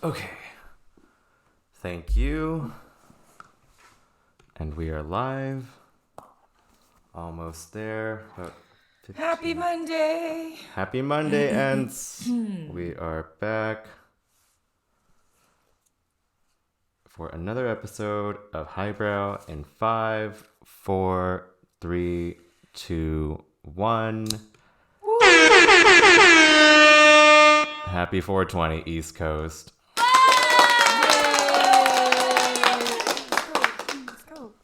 Okay. Thank you. And we are live. Almost there. About 15. Happy Monday. Happy Monday, Ents. We are back for another episode of Highbrow in 5, 4, 3, 2, 1. Happy 420 East Coast.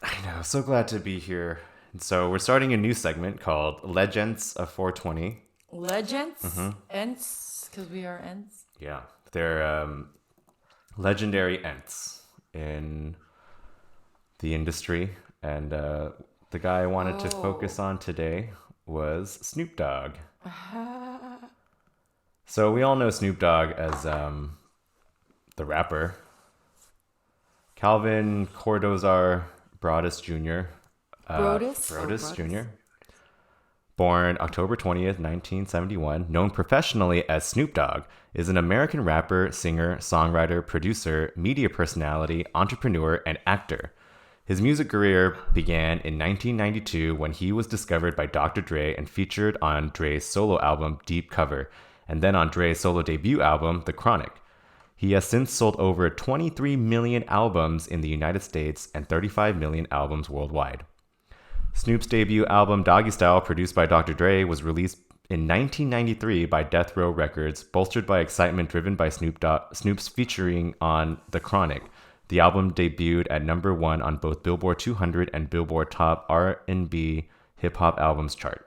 I know, so glad to be here. And so we're starting a new segment called Legends of 420. Legends? Ents? Because we are Ents. Yeah, they're legendary Ents in the industry. And the guy I wanted to focus on today was Snoop Dogg. So we all know Snoop Dogg as the rapper. Calvin Cordozar Broadus Jr. Broadus Jr. Born October 20th, 1971, known professionally as Snoop Dogg, is an American rapper, singer, songwriter, producer, media personality, entrepreneur, and actor. His music career began in 1992 when he was discovered by Dr. Dre and featured on Dre's solo album Deep Cover, and then on Dre's solo debut album The Chronic. He has since sold over 23 million albums in the United States and 35 million albums worldwide. Snoop's debut album Doggy Style, produced by Dr. Dre, was released in 1993 by Death Row Records, bolstered by excitement driven by Snoop's featuring on The Chronic. The album debuted at number 1 on both Billboard 200 and Billboard Top R&B Hip Hop Albums chart.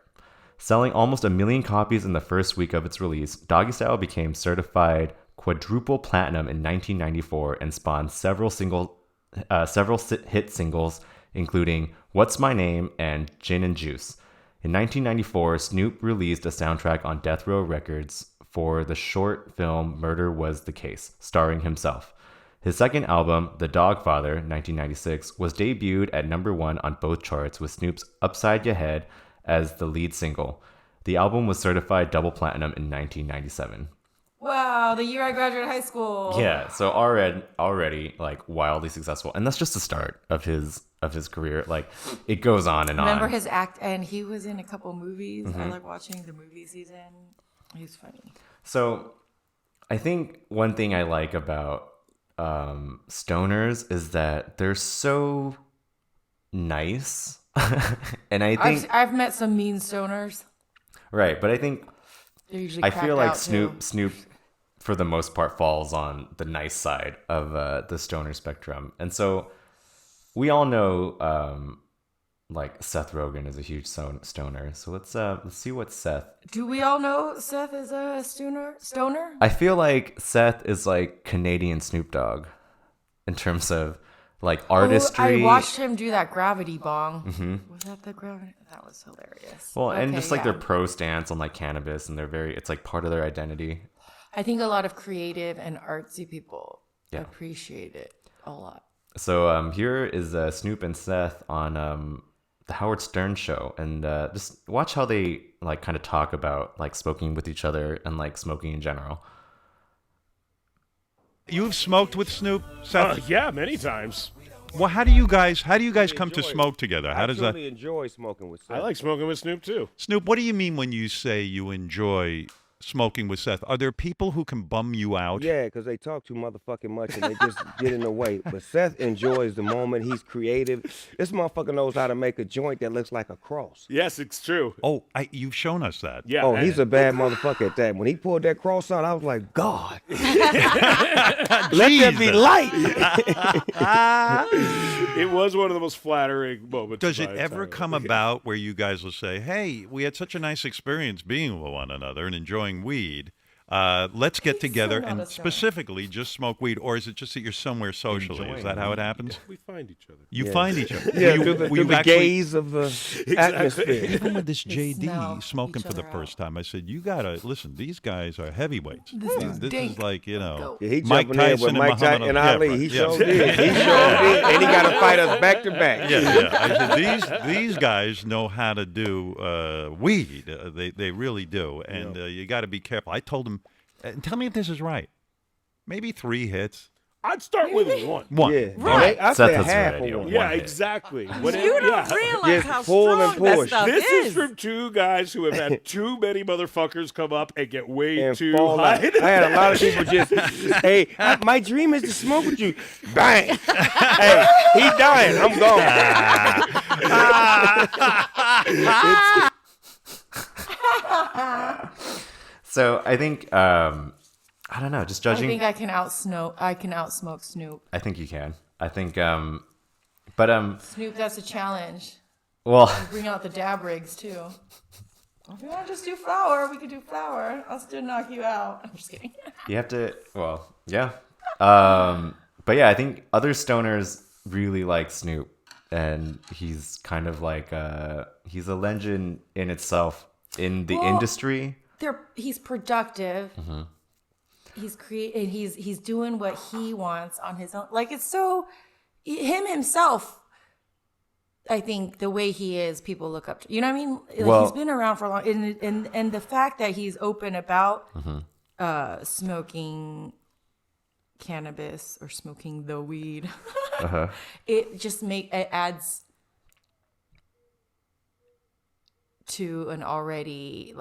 Selling almost 1 million copies in the first week of its release, Doggy Style became certified quadruple platinum in 1994 and spawned several hit singles, including What's My Name and Gin and Juice. In 1994, Snoop released a soundtrack on Death Row Records for the short film Murder Was the Case, starring himself. His second album, The Dogfather, 1996, was debuted at number 1 on both charts with Snoop's Upside Ya Head as the lead single. The album was certified double platinum in 1997. Wow, the year I graduated high school. Yeah, so already like wildly successful, and that's just the start of his career. Like it goes on and on. Remember his act, and he was in a couple movies. I like watching the movie season. He's funny. So, I think one thing I like about stoners is that they're so nice, and I think I've met some mean stoners. Right, but I think They're usually I feel like Snoop. Snoop, for the most part, falls on the nice side of the stoner spectrum. And so we all know, like Seth Rogen is a huge stoner. So let's see what Seth. Do we all know Seth is a stoner? I feel like Seth is like Canadian Snoop Dogg in terms of like artistry. I watched him do that gravity bong. Was that the gravity? That was hilarious. Well, and just like their pro stance on like cannabis, and it's like part of their identity. I think a lot of creative and artsy people appreciate it a lot. So here is Snoop and Seth on the Howard Stern show, and just watch how they like kind of talk about like smoking with each other and like smoking in general. You've smoked with Snoop, Seth? Yeah, many times. Well, how do you guys come to smoke together? How does I that? truly enjoy smoking with Seth. I like smoking with Snoop too. Snoop, what do you mean when you say you enjoy smoking with Seth? Are there people who can bum you out? Yeah, because they talk too motherfucking much and they just get in the way. But Seth enjoys the moment. He's creative. This motherfucker knows how to make a joint that looks like a cross. Yes, it's true. Oh, you've shown us that. Yeah. Oh, he's a bad motherfucker at that. When he pulled that cross out, I was like, God, let there be light. It was one of the most flattering moments. Does of it my ever entire come life. about where you guys will say, hey, we had such a nice experience being with one another and enjoying weed. Let's get together not and a stoner. specifically just smoke weed, or is it just that you're somewhere socially? Is that how it happens? We find each other. You find each other. Yeah, Will through the actually- gaze of the atmosphere. Even with this They JD smell smoking each for the other first time, I said, you gotta listen. These guys are heavyweights. This This is like Go. Yeah, he Mike jumping in with Tyson and Mike Tyson Muhammad and Ali. Ali. Yeah, He right. sure did. He sure did. And he got to fight us back to back. Yeah. I said, these guys know how to do weed. They really do, and you got to be careful. I told him, and tell me if this is right. Maybe 3 hits. I'd start with one. One. Yeah, Right. I Seth say has half already of one. one. Yeah, hit. exactly. You don't realize Just how pull and strong that push. stuff This is. is from 2 guys who have had too many motherfuckers come up and get way And too fall out. high. I had a lot of people just, hey, my dream is to smoke with you. Bang. Hey, he dying. I'm gone. So I think I don't know. Just I judging. think I can outsmoke Snoop. I think you can. I think. Snoop, that's a challenge. Well, Bring out the dab rigs too. If you want to just do flour, we could do flour. I'll still knock you out. I'm just kidding. you have to. Well, yeah. But yeah, I think other stoners really like Snoop, and he's kind of like he's a legend in itself in the industry. He's productive. Mm-hmm. He's doing what he wants on his own. Like, it's so himself. I think the way he is, people look up to. You know what I mean? Like, Well- he's been around for a long, and the fact that he's open about Mm-hmm. smoking cannabis or smoking the weed, Uh-huh. it adds to an already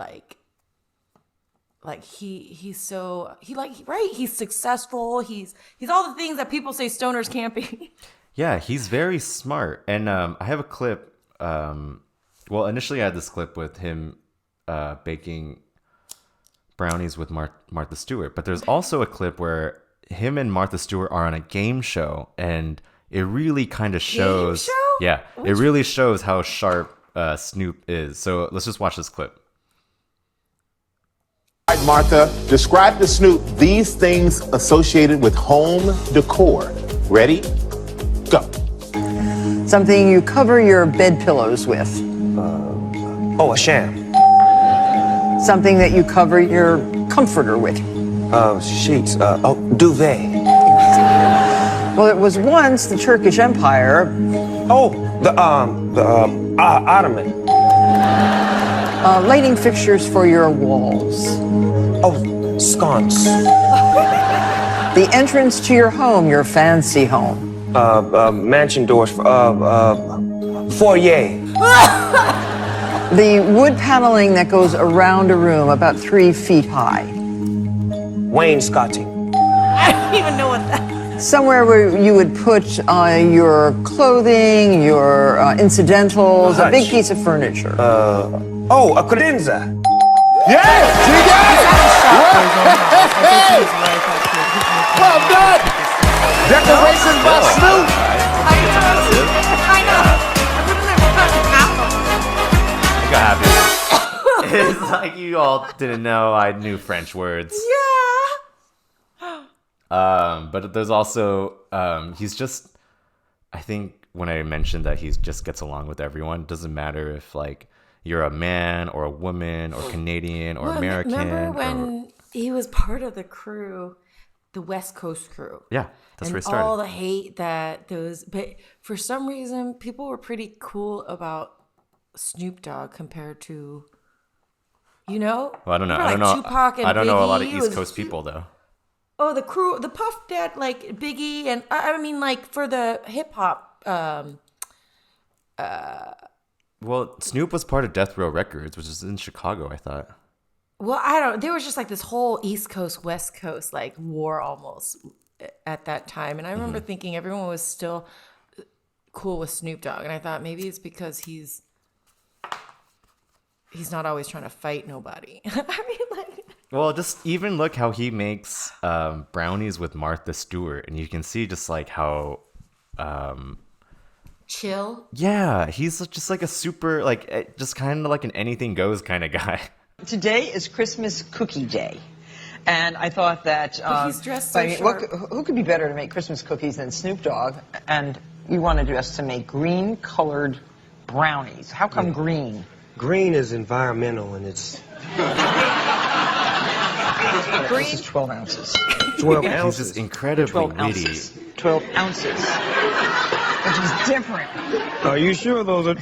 he's successful. He's all the things that people say stoners can't be. Yeah, he's very smart. And I have a clip. Well, initially I had this clip with him baking brownies with Martha Stewart. But there's also a clip where him and Martha Stewart are on a game show. And it really kind of shows. show? Yeah, it really shows how sharp Snoop is. So let's just watch this clip. All right, Martha, describe to Snoop these things associated with home decor. Ready? Go. Something you cover your bed pillows with. Oh, a sham. Something that you cover your comforter with. Sheets. Duvet. Well, it was once the Turkish Empire. Oh, the ottoman. Lighting fixtures for your walls. Oh, sconce. The entrance to your home, your fancy home. Mansion doors. Foyer. The wood paneling that goes around a room about 3 feet high. Wainscoting. I don't even know what that. Somewhere where you would put your clothing, your incidentals, a big Hutch. piece of furniture. Oh, a credenza. Yes, you got it. Well done. Decorations by Snoop. I know. Look how happy. It's like you all didn't know I knew French words. Yeah. But there's also he's just, I think when I mentioned that he just gets along with everyone, doesn't matter if like you're a man or a woman or Canadian or American. Remember or- when he was part of the crew, the West Coast crew? Yeah, that's where And it started. all the hate that but for some reason, people were pretty cool about Snoop Dogg compared to, Well, I don't know. remember, I don't know. Tupac and I don't know a lot of Biggie East was- Coast people though. Oh, the crew, the Puff Dad, like Biggie, and I mean, like for the hip hop. Well, Snoop was part of Death Row Records, which is in Chicago, I thought. Well, I don't. There was just like this whole East Coast, West Coast like war almost at that time, and I remember thinking everyone was still cool with Snoop Dogg, and I thought maybe it's because he's not always trying to fight nobody. I mean, like. Well, just even look how he makes brownies with Martha Stewart, and you can see just like how, Chill. yeah, he's just like a super, like, just kind of like an anything goes kind of guy. Today is Christmas Cookie Day. And I thought that But he's dressed so who could be better to make Christmas cookies than Snoop Dogg? And you wanted us to make green-colored brownies. How come green? Green is environmental and it's This is 12 ounces. 12 He's ounces. just incredibly 12 witty. ounces. 12 ounces. Which is different. Are you sure are those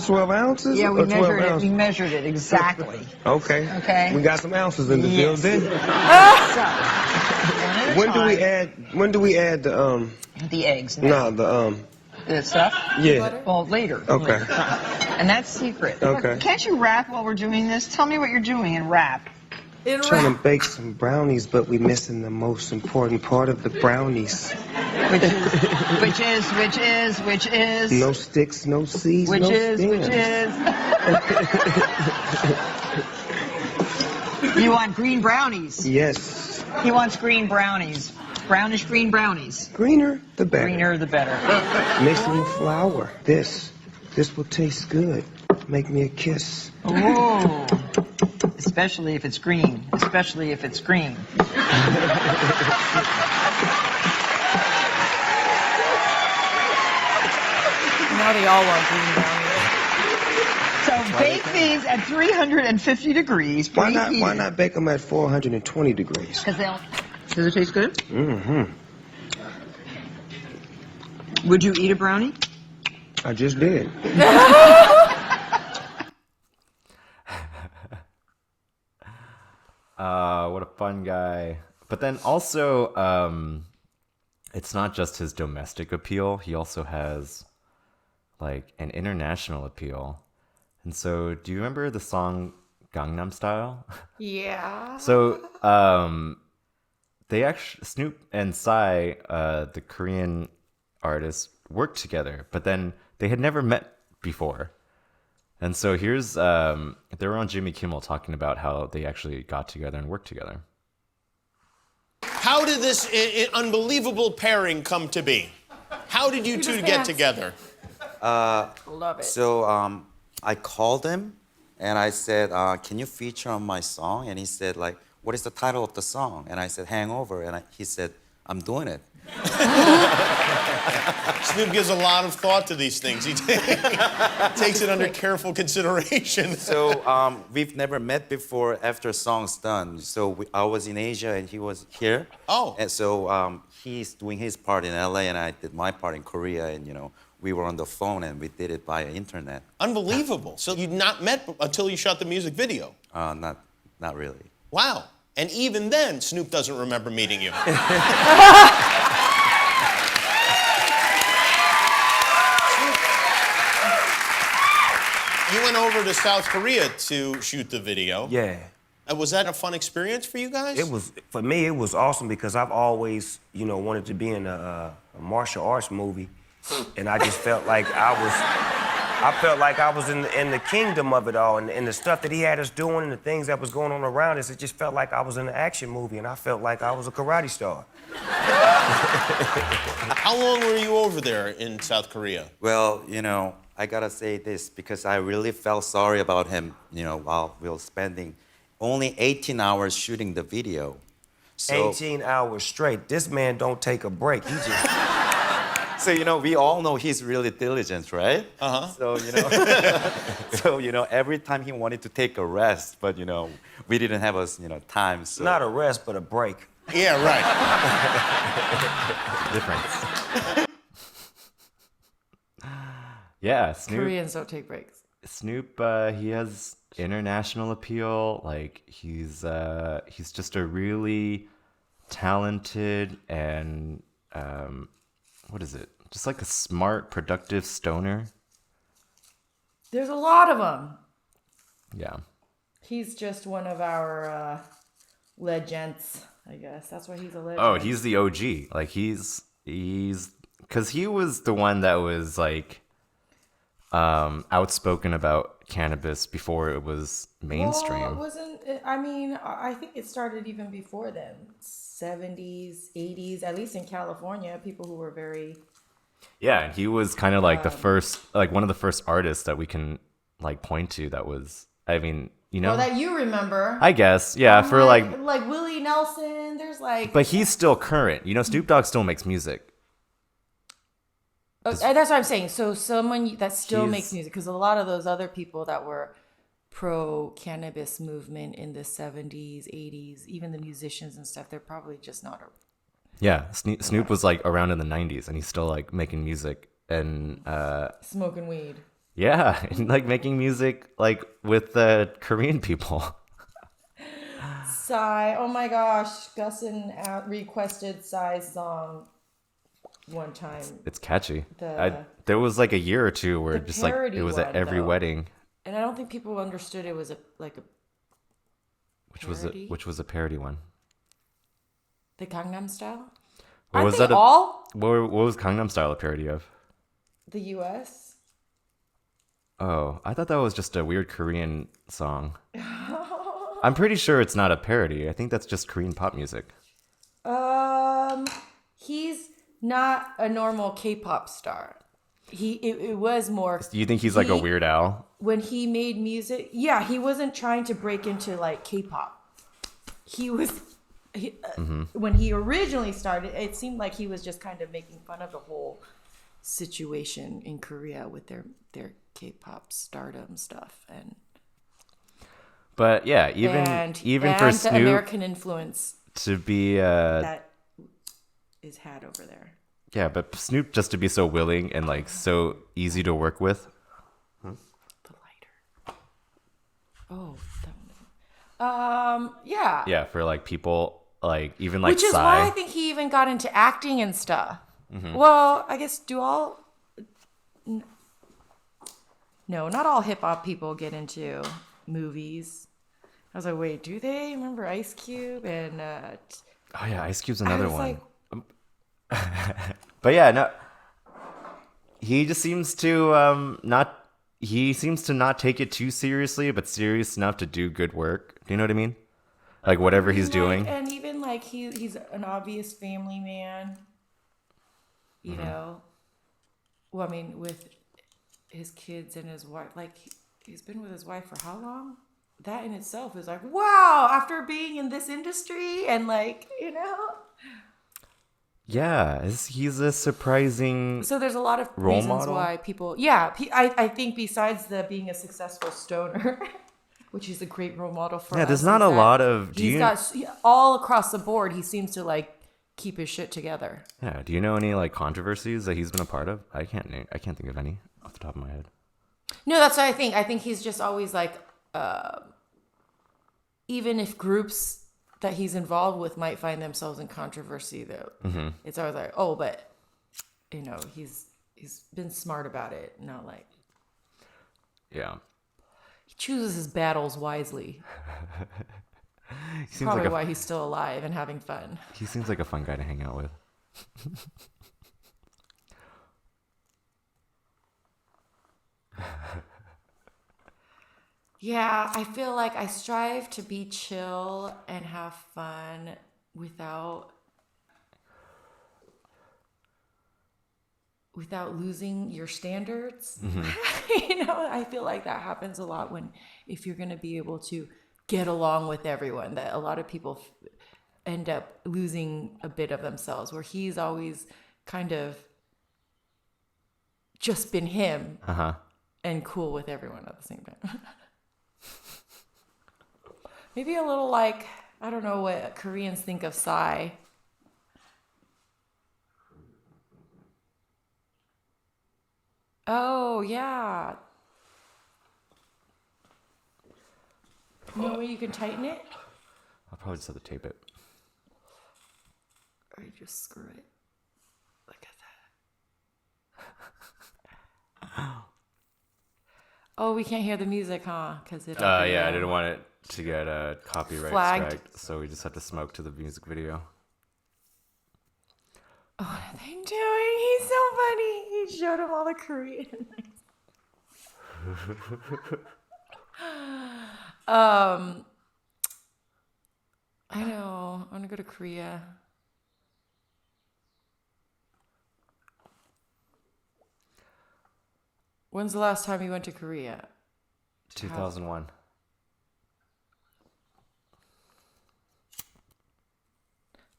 12 ounces? Yeah, we or 12 measured it. ounces? We measured it exactly. Okay. Okay. We got some ounces in the Yes. building. So, 1 at When do we add the eggs? No, The stuff? Yeah. Well, later. Okay. Later. And that's secret. Okay. Can't you rap while we're doing this? Tell me what you're doing and rap. Trying to bake some brownies, but we missing the most important part of the brownies. Which is. No sticks, no seeds, no stems. Which is. You want green brownies? Yes. He wants green brownies. Brownish green brownies. Greener the better. Greener the better. Mixing with flour. This will taste good. Make me a kiss. Ooh. Especially if it's green. Especially if it's green. Now they all want green brownies. So bake these at 350 degrees. Why not bake them at 420 degrees? Because they'll. Does it taste good? Mm-hmm. Would you eat a brownie? I just did. What a fun guy. But then also, it's not just his domestic appeal. He also has like an international appeal. And so, do you remember the song Gangnam Style? Yeah. So, they actually, Snoop and Psy, the Korean artists, worked together, but then they had never met before. And so here's, they were on Jimmy Kimmel talking about how they actually got together and worked together. How did this unbelievable pairing come to be? How did you two get together? Love it. So I called him and I said, can you feature on my song? And he said, like, what is the title of the song? And I said, Hangover. And he said, I'm doing it. Snoop gives a lot of thought to these things. He takes it under careful consideration. So we've never met before after a song's done. So I was in Asia and he was here. Oh. And so he's doing his part in LA and I did my part in Korea. And, you know, we were on the phone and we did it via internet. Unbelievable. So you'd not met until you shot the music video? Not really. Wow. And even then, Snoop doesn't remember meeting you. You went over to South Korea to shoot the video. Yeah. Was that a fun experience for you guys? It was, for me, it was awesome because I've always, wanted to be in a martial arts movie. And I just felt like I was in the kingdom of it all. And the stuff that he had us doing and the things that was going on around us, it just felt like I was in an action movie and I felt like I was a karate star. How long were you over there in South Korea? Well, I gotta say this because I really felt sorry about him, while we were spending only 18 hours shooting the video. So, 18 hours straight. This man don't take a break. He just... So, we all know he's really diligent, right? Uh-huh. So, every time he wanted to take a rest, but, we didn't have time, so... Not a rest, but a break. Yeah, right. Difference. Yeah, Snoop. Koreans don't take breaks. Snoop, he has international appeal. Like he's just a really talented and what is it? Just like a smart, productive stoner. There's a lot of them. Yeah. He's just one of our legends, I guess. That's why he's a legend. Oh, he's the OG. Like he's because he was the one that was like outspoken about cannabis before it was mainstream. Well, it wasn't. I mean, I think it started even before then. 70s, 80s, at least in California, people who were very... Yeah, and he was kind of like the first, like one of the first artists that we can like point to that was, I mean, Well, that you remember. I guess, yeah, for like Willie Nelson, there's like... But he's still current. Snoop Dogg still makes music. That's what I'm saying. So someone that still makes music, because a lot of those other people that were pro-cannabis movement in the 70s, 80s, even the musicians and stuff, they're probably just not... Yeah, Snoop was like around in the 90s and he's still like making music and... smoking weed. Yeah, and like making music like with the Korean people. Psy. Oh my gosh, Gussin requested Psy's song one time. It's catchy. The There was like a year or two where the just like it parody was at one, every though. wedding. And I don't think people understood it was a parody. Which was a parody one. The Gangnam Style? What Aren't was they that? all What was Gangnam Style a parody of? the U.S.? Oh, I thought that was just a weird Korean song. I'm pretty sure it's not a parody. I think that's just Korean pop music. He's not a normal K-pop star. It was more. Do you think he's like a Weird Al? When he made music, yeah, he wasn't trying to break into like K-pop. He was. When he originally started, it seemed like he was just kind of making fun of the whole situation in Korea with their K-pop stardom stuff But yeah, even for the Snoop American influence to be that is had over there. yeah, but Snoop just to be so willing and like so easy to work with. The lighter. Oh, that one. Yeah. Yeah, for like people like even like Which is Psy. why I think he even got into acting and stuff. Well, I guess No, not all hip hop people get into movies. I was like, wait, do they? Remember Ice Cube and Oh yeah, Ice Cube's another was one. like- But yeah, no, he just seems to not. He seems to not take it too seriously, but serious enough to do good work. Do you know what I mean? Like whatever he's doing. and even like he's an obvious family man. You know, well, I mean, with his kids and his wife, like he's been with his wife for how long? That in itself is like, wow, after being in this industry and like, you know. Yeah, he's a surprising. So there's a lot of Role reasons model? why people, yeah, I think besides the being a successful stoner, which is a great role model for Yeah, us. there's not is a that lot of. He's got all across the board. He seems to like keep his shit together. Yeah, do you know any like controversies that he's been a part of? I can't think of any off the top of my head. No, that's what I think. I think he's just always like, even if groups that he's involved with might find themselves in controversy, though, it's always like, oh, but you know, he's been smart about it, not like Yeah, he chooses his battles wisely. he seems Probably like why he's still alive and having fun. he seems like a fun guy to hang out with. Yeah, I feel like I strive to be chill and have fun without losing your standards. You know, I feel like that happens a lot if you're going to be able to get along with everyone, that a lot of people end up losing a bit of themselves, where he's always kind of just been him and cool with everyone at the same time. Maybe a little like, I don't know what Koreans think of Psy. Oh, yeah. You know where you can tighten it? I'll probably just have to tape it. Or you just screw it. Look at that. Oh, we can't hear the music, huh? Because it. Yeah, I didn't want it to get a copyright Flagged. strike, so we just have to smoke to the music video. Oh, what are they doing? He's so funny. He showed him all the Korean. I know. I want to go to Korea. When's the last time you went to Korea? 2001.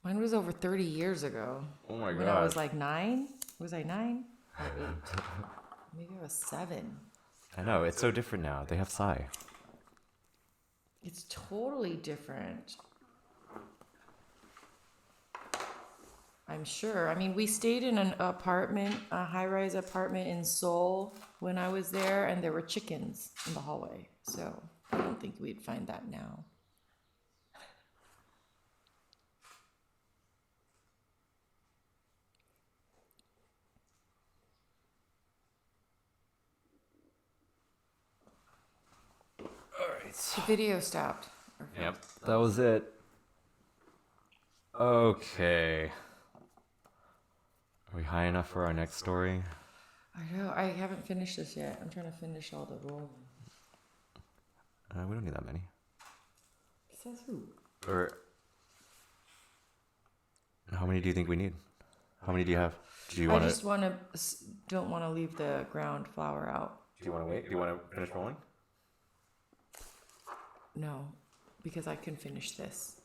Mine was over 30 years ago. Oh my When I was like 9? Was I 9? Or 8? Maybe I was 7. I know, it's so different now. They have Psy. It's totally different. I'm sure. I mean, we stayed in an apartment, a high-rise apartment in Seoul when I was there, and there were chickens in the hallway. So I don't think we'd find that now. The video stopped. Yep, that was it. Okay. Are we high enough for our next story? I know. I haven't finished this yet. I'm trying to finish all the rolling. We don't need that many. Says who? Or how many do you think we need? How many do you have? Do you I want just to? don't want to leave the ground flour out. Do you want to wait? Do you want to finish rolling? No, because I can finish this.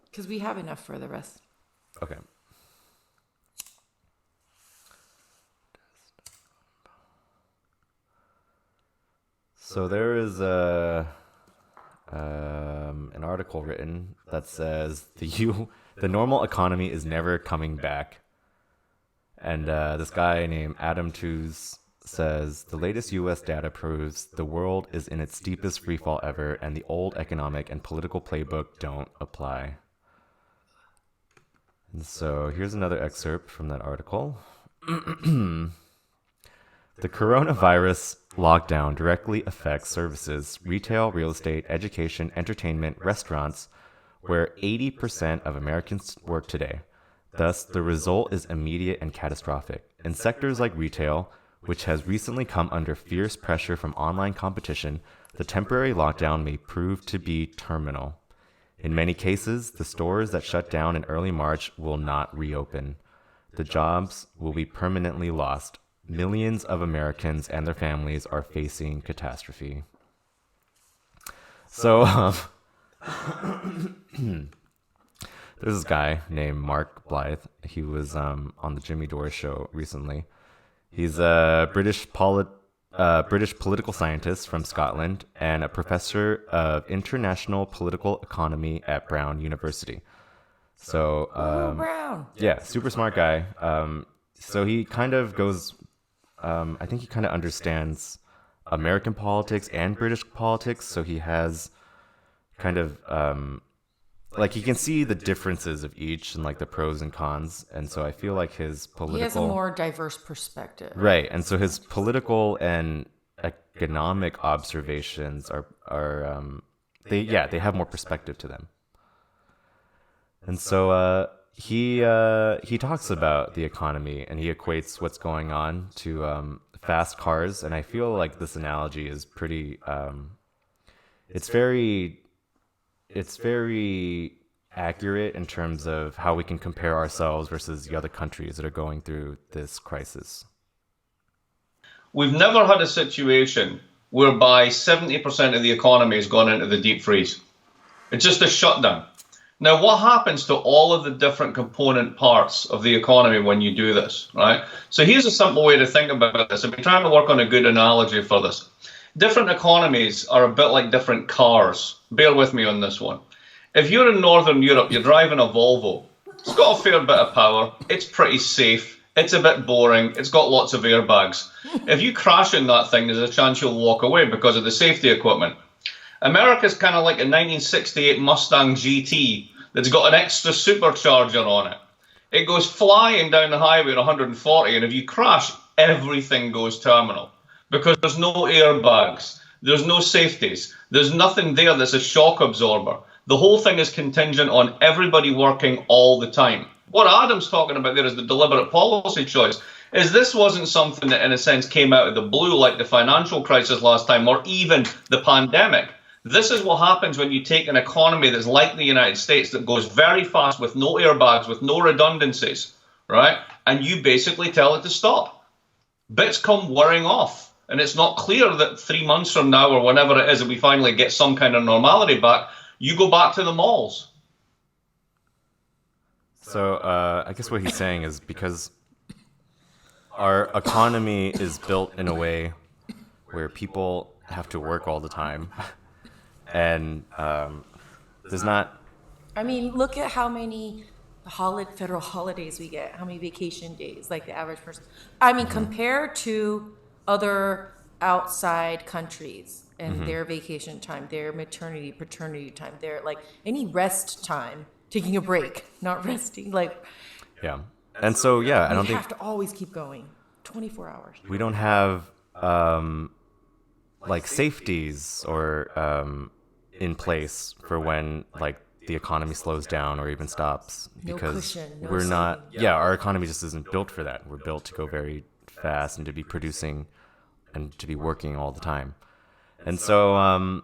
Because we have enough for the rest. Okay. So there is an article written that says the normal economy is never coming back, and this guy named Adam Tooze says the latest U.S. data proves the world is in its steepest freefall ever, and the old economic and political playbook don't apply. And so here's another excerpt from that article. The coronavirus lockdown directly affects services, retail, real estate, education, entertainment, restaurants, where 80% of Americans work today. Thus, the result is immediate and catastrophic. In sectors like retail, which has recently come under fierce pressure from online competition, the temporary lockdown may prove to be terminal. In many cases, the stores that shut down in early March will not reopen. The jobs will be permanently lost. Millions of Americans and their families are facing catastrophe. So, there's this guy named Mark Blythe. He was on the Jimmy Dore show recently. He's a British political scientist from Scotland and a professor of international political economy at Brown University. So, Brown. yeah, super smart guy. So he kind of goes. I think he kind of understands American politics and British politics, so he has kind of like he can see the differences of each and like the pros and cons, and so I feel like his political He has a more diverse perspective. right, and so his political and economic observations are they have more perspective to them, and so he talks about the economy and he equates what's going on to fast cars, and I feel like this analogy is pretty it's very accurate in terms of how we can compare ourselves versus the other countries that are going through this crisis. We've never had a situation whereby 70% of the economy has gone into the deep freeze. It's just a shutdown. Now, what happens to all of the different component parts of the economy when you do this, right? So here's a simple way to think about this. I've been trying to work on a good analogy for this. Different economies are a bit like different cars. Bear with me on this one. If you're in Northern Europe, you're driving a Volvo. It's got a fair bit of power. It's pretty safe. It's a bit boring. It's got lots of airbags. If you crash in that thing, there's a chance you'll walk away because of the safety equipment. America's kind of like a 1968 Mustang GT that's got an extra supercharger on it. It goes flying down the highway at 140, and if you crash, everything goes terminal because there's no airbags, there's no safeties, there's nothing there that's a shock absorber. The whole thing is contingent on everybody working all the time. What Adam's talking about there is the deliberate policy choice. This wasn't something that, in a sense, came out of the blue like the financial crisis last time or even the pandemic. This is what happens when you take an economy that's like the United States that goes very fast with no airbags, with no redundancies, right? And you basically tell it to stop. Bits come wearing off. And it's not clear that 3 months from now or whenever it is that we finally get some kind of normality back, you go back to the malls. So I guess what he's saying is because our economy is built in a way where people have to work all the time. And there's not. I mean, look at how many federal holidays we get, how many vacation days, like the average person. I mean, compared to other outside countries and their vacation time, their maternity, paternity time, their like any rest time, taking a break, not resting, like. Yeah, and so I don't think we have to always keep going, 24 hours. We don't have like safeties or in place for when like the economy slows down or even stops, because cushion, no we're not. saving. Yeah, our economy just isn't built for that. We're built to go very fast and to be producing and to be working all the time. And so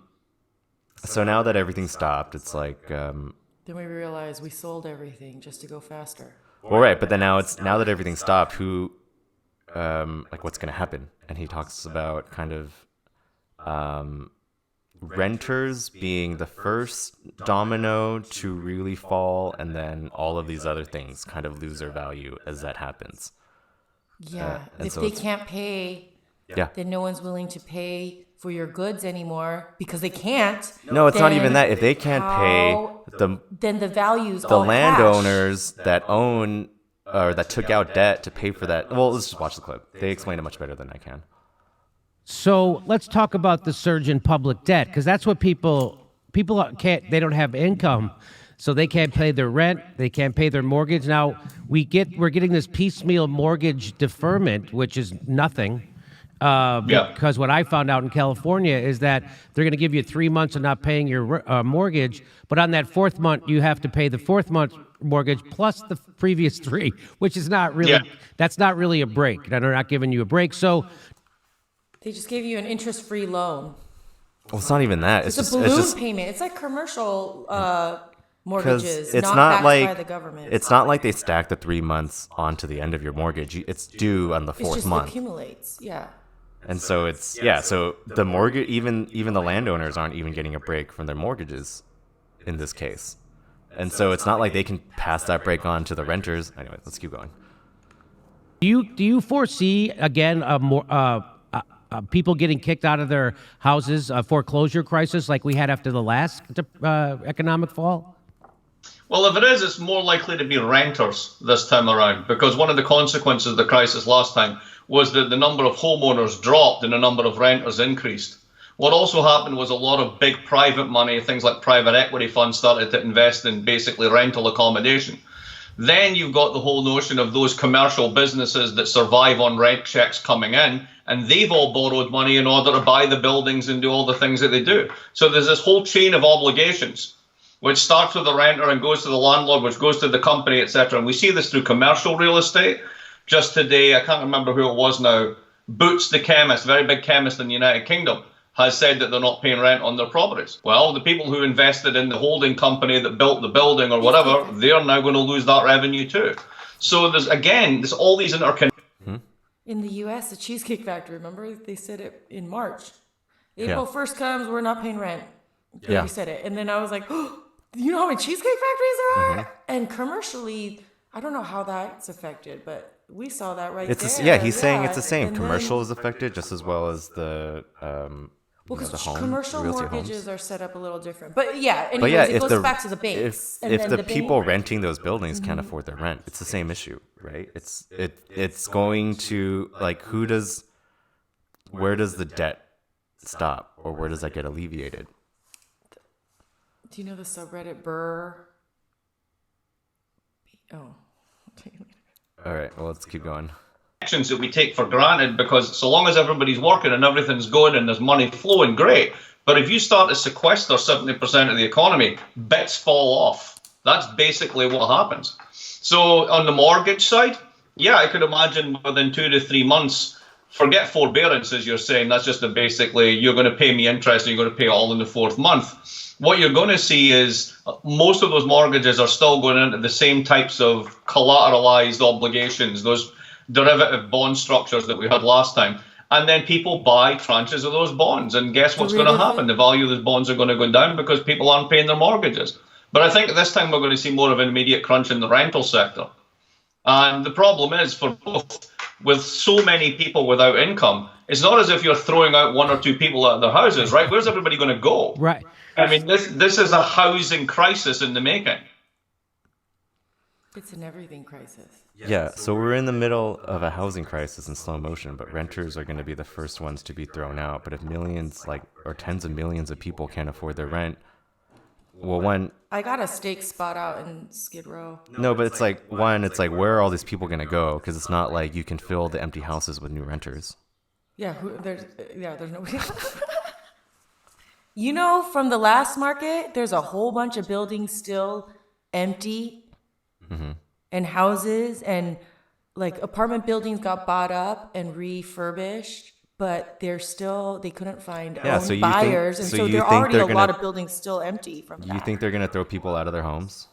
so now that everything stopped, it's like Then we realized we sold everything just to go faster. well, right, but then now that everything stopped, who like what's going to happen? And he talks about kind of renters being the first domino to really fall, and then all of these other things kind of lose their value as that happens. Yeah, and if so they it's- can't pay, Yeah. then no one's willing to pay for your goods anymore because they can't. No, it's not Then even that. If they can't how- pay then the values the all crash. landowners that own or that took out debt to pay for that. Well, let's just watch the clip. They explain it much better than I can. So let's talk about the surge in public debt, because that's what people can't. They don't have income, so they can't pay their rent. They can't pay their mortgage. Now we're getting this piecemeal mortgage deferment, which is nothing. Because what I found out in California is that they're going to give you 3 months of not paying your mortgage, but on that fourth month you have to pay the fourth month mortgage plus the previous 3, which is not really. That's not really a break. They're not giving you a break. So. They just gave you an interest-free loan. Well, it's not even that. It's just a balloon it's just payment. It's like commercial because mortgages, it's not not backed like by the government. it's not like they stack the 3 months onto the end of your mortgage. It's due on the It fourth just month. accumulates. Yeah. And so it's so the mortgage, even the landowners aren't even getting a break from their mortgages in this case. And so it's not like they can pass that break on to the renters. Anyway, let's keep going. Do you foresee again people getting kicked out of their houses, a foreclosure crisis like we had after the last economic fall? Well, if it is, it's more likely to be renters this time around, because one of the consequences of the crisis last time was that the number of homeowners dropped and the number of renters increased. What also happened was a lot of big private money, things like private equity funds, started to invest in basically rental accommodation. Then you've got the whole notion of those commercial businesses that survive on rent checks coming in, and they've all borrowed money in order to buy the buildings and do all the things that they do. So there's this whole chain of obligations, which starts with the renter and goes to the landlord, which goes to the company, etc. And we see this through commercial real estate. Just today, I can't remember who it was now, Boots the chemist, very big chemist in the United Kingdom, has said that they're not paying rent on their properties. Well, the people who invested in the holding company that built the building or whatever, they're now going to lose that revenue too. So there's all these interconnections. In the U.S., the Cheesecake Factory, remember? They said it in March. April 1st comes, we're not paying rent. Yeah. We said it. And then I was like, oh, you know how many Cheesecake Factories there are? And commercially, I don't know how that's affected, but we saw that right there. He's saying it's the same. And Commercial then, is affected just as well as the because the home, commercial real estate mortgages homes. are set up a little different. But yeah, anyways, But yeah, it if goes back to the banks. if the people renting those buildings can't afford their rent, it's the same issue, right? It's going to like where does the debt stop, or where does that get alleviated? Do you know the subreddit Burr? Oh. All right, well, let's keep going. That we take for granted, because so long as everybody's working and everything's going and there's money flowing, great. But if you start to sequester 70% of the economy, bits fall off. That's basically what happens. So on the mortgage side, yeah, I could imagine within 2 to 3 months, forget forbearance, as you're saying, that's just basically you're going to pay me interest and you're going to pay it all in the fourth month. What you're going to see is most of those mortgages are still going into the same types of collateralized obligations, those derivative bond structures that we had last time. And then people buy tranches of those bonds. And guess what's going to happen? The value of those bonds are going to go down because people aren't paying their mortgages. But I think this time we're going to see more of an immediate crunch in the rental sector. And the problem is for both, with so many people without income, it's not as if you're throwing out 1 or 2 people out of their houses, right? Where's everybody going to go? Right. I mean, this is a housing crisis in the making. It's an everything crisis. Yeah, so we're in the middle of a housing crisis in slow motion, but renters are going to be the first ones to be thrown out. But if millions, or tens of millions of people can't afford their rent, well, I got a steak spot out in Skid Row. No, but it's like, where are all these people going to go? Because it's not like you can fill the empty houses with new renters. Yeah, there's nobody. You know, from the last market, there's a whole bunch of buildings still empty and houses and like apartment buildings got bought up and refurbished, but they couldn't find buyers. And so there are already a lot of buildings still empty from that. You think they're going to throw people out of their homes?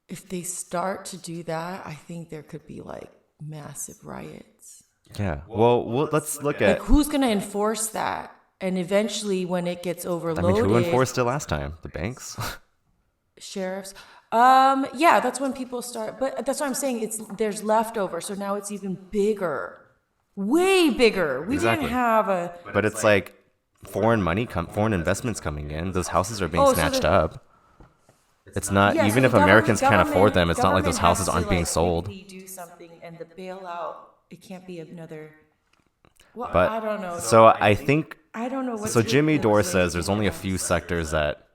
If they start to do that, I think there could be like massive riots. Yeah. Well, let's look at... Like, who's going to enforce that? And eventually, when it gets overloaded... I mean, who enforced it last time? The banks? Sheriffs? Yeah, that's when people start... But that's what I'm saying. There's leftover, so now it's even bigger. Way bigger. We didn't have a... But it's like foreign investments coming in. Those houses are being snatched up. It's not... Yeah, even so if Americans can't afford them, it's not like those houses aren't being sold. Do something, and the bailout, it can't be another... Well, But, I don't know. So I think... I don't know what. So Jimmy Dore says there's only a few sectors that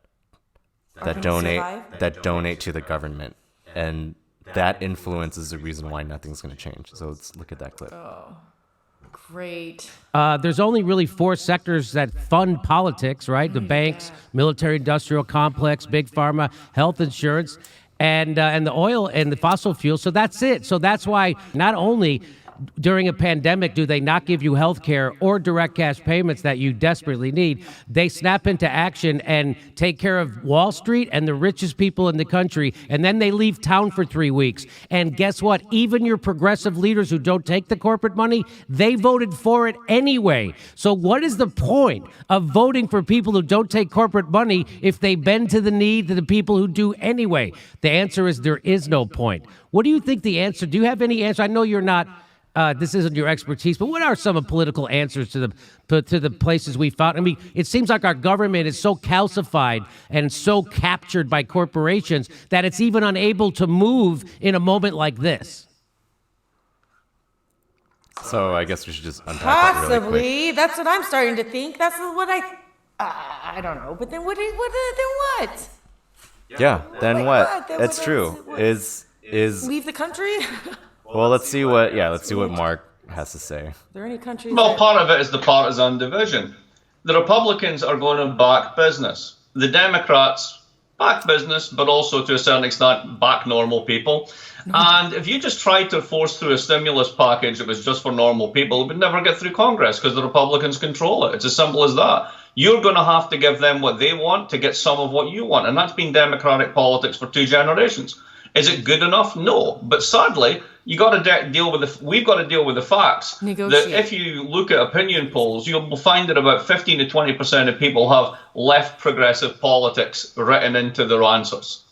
donate to the government, and that influence is the reason why nothing's going to change. So let's look at that clip. Oh, great. There's only really 4 sectors that fund politics, right? The banks, military-industrial complex, big pharma, health insurance, and the oil and the fossil fuels. So that's it. So that's why not only during a pandemic do they not give you health care or direct cash payments that you desperately need, they snap into action and take care of Wall Street and the richest people in the country, and then they leave town for 3 weeks. And guess what? Even your progressive leaders who don't take the corporate money, they voted for it anyway. So what is the point of voting for people who don't take corporate money if they bend to the knee to the people who do anyway? The answer is there is no point. What do you think the answer? Do you have any answer? I know you're not... this isn't your expertise, but what are some of political answers to the places we found? I mean, it seems like our government is so calcified and so captured by corporations that it's even unable to move in a moment like this. So I guess we should just unpack that really Possibly. quick. That's what I'm starting to think. That's what I don't know. But then what? Yeah. Then Like what? what? Then It's what true. else? Is Leave the country? well, let's see what Mark has to say. Are there any countries? Well, part of it is the partisan division. The Republicans are going to back business. The Democrats back business, but also to a certain extent back normal people. And if you just tried to force through a stimulus package that was just for normal people, it would never get through Congress because the Republicans control it. It's as simple as that. You're going to have to give them what they want to get some of what you want. And that's been Democratic politics for 2 generations. Is it good enough? No. But sadly, we've got to deal with the facts. Negotiate. That if you look at opinion polls, you'll find that about 15 to 20% of people have left progressive politics written into their answers.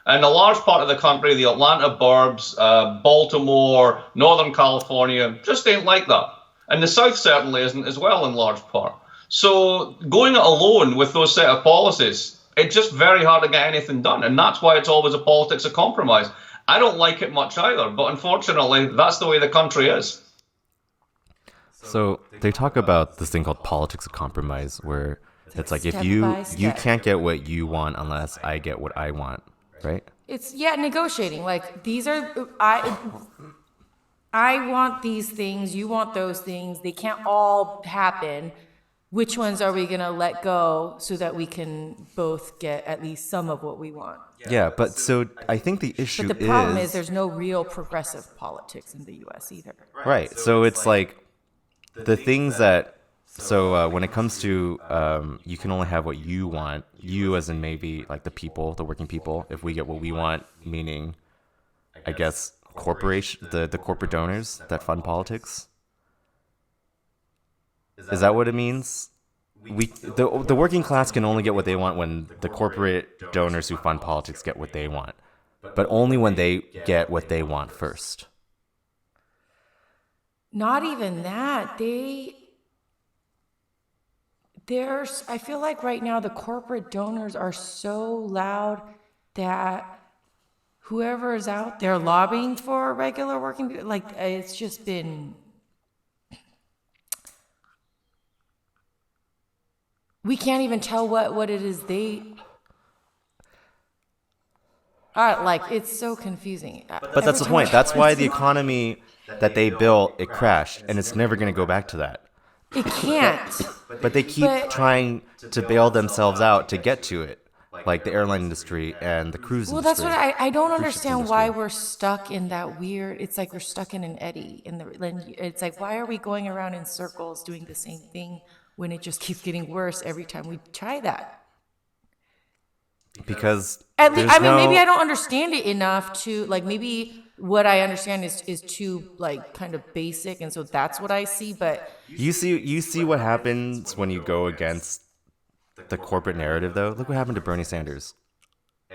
And a large part of the country, the Atlanta burbs, Baltimore, Northern California, just ain't like that. And the South certainly isn't as well in large part. So going it alone with those set of policies, it's just very hard to get anything done. And that's why it's always a politics of compromise. I don't like it much either, but unfortunately, that's the way the country is. So they talk about this thing called politics of compromise, where it's like if you can't get what you want unless I get what I want, right? It's negotiating. Like these are I want these things, you want those things. They can't all happen. Which ones are we going to let go so that we can both get at least some of what we want? Yeah, but so I think the issue But the problem is there's no real progressive politics in the U.S. either. Right. So it's like the things that, so when it comes to, you can only have what you want, you as in maybe like the people, the working people, if we get what we want, meaning, I guess, the corporate donors that fund politics. Is that what it means? The working class can only get what they want when the corporate donors who fund politics get what they want, but only when they get what they want first. Not even that. I feel like right now the corporate donors are so loud that whoever is out there lobbying for regular working people, like it's just been... We can't even tell what it is it's so confusing. But that's the point. That's why the economy that they built, it crashed, and it's never going to go back to that. It can't. But they keep trying to bail themselves out to get to it, like the airline industry and the cruise Well, industry. that's what I don't understand why we're stuck in that weird. It's like we're stuck in an eddy. It's like, why are we going around in circles doing the same thing when it just keeps getting worse every time we try that? Because At least, I mean, maybe I don't understand it enough to like. Maybe what I understand is too like kind of basic, and so that's what I see. But you see what happens when you go against the corporate narrative, though. Look what happened to Bernie Sanders.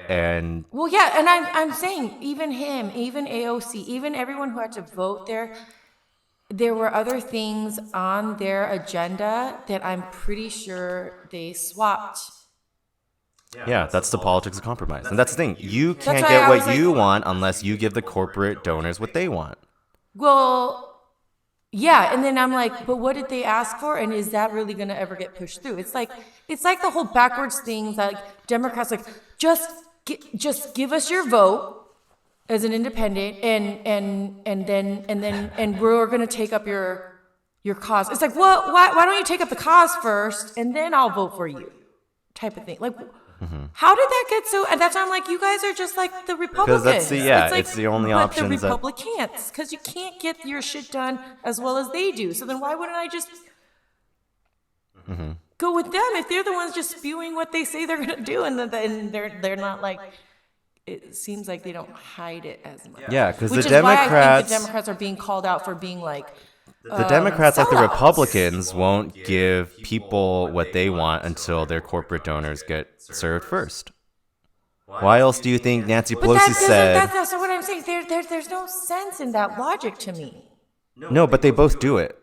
And well, yeah, and I'm saying even him, even AOC, even everyone who had to vote there were other things on their agenda that I'm pretty sure they swapped. yeah, that's the politics of compromise. And that's the thing. You can't why get I was what like- you want unless you give the corporate donors what they want. Well, yeah, and then I'm like, but what did they ask for, and is that really going to ever get pushed through? It's like the whole backwards thing that like, Democrats like just give us your vote as an independent, and then we're going to take up your cause. It's like, well, why don't you take up the cause first, and then I'll vote for you, type of thing. Like. How did that get so? And that's why I'm like, you guys are just like the Republicans. Because it's the only options the that- Republicans, because you can't get your shit done as well as they do. So then why wouldn't I just go with them if they're the ones just spewing what they say they're gonna do, and then they're not like. It seems like they don't hide it as much. Yeah, because the Which is why I think Democrats, the Democrats are being called out for being like. the Democrats, like the sellouts. Republicans, won't give people what they want until their corporate donors get served first. Why else do you think Nancy But Pelosi said? that's what I'm saying. There's no sense in that logic to me. No, but they both do it.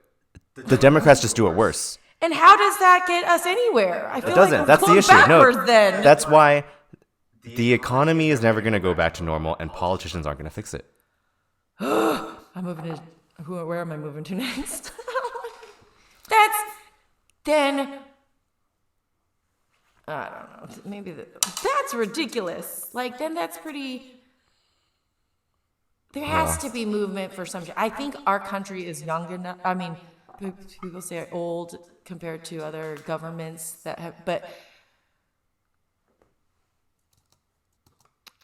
The Democrats just do it worse. And how does that get us anywhere? I feel It doesn't. like we're That's the going issue. backwards No, then. that's why the economy is never going to go back to normal, and politicians aren't going to fix it. I'm moving to. Where am I moving to next? Then. I don't know. Maybe that's ridiculous. Like then that's pretty. There has to be movement for some. I think our country is young enough. I mean, people say old compared to other governments that have, but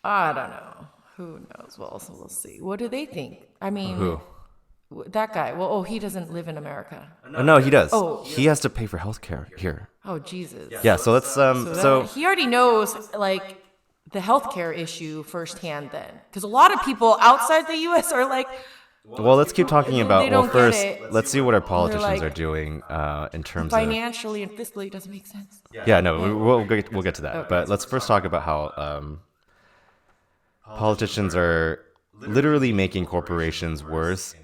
I don't know. Who knows? Well, so we'll see. What do they think? I mean, Who? That guy. Well, he doesn't live in America. No, he does. Oh. He has to pay for healthcare here. Oh, Jesus. Yeah, so let's so He already knows like the healthcare issue firsthand then, because a lot of people outside the U.S. are like, well, let's keep talking about. They Well, don't get first, it. let's see what our politicians like, are doing in terms financially and fiscally doesn't make sense. of. Yeah, no, we'll get to that. Okay. But let's first talk about how politicians are literally making corporations worse.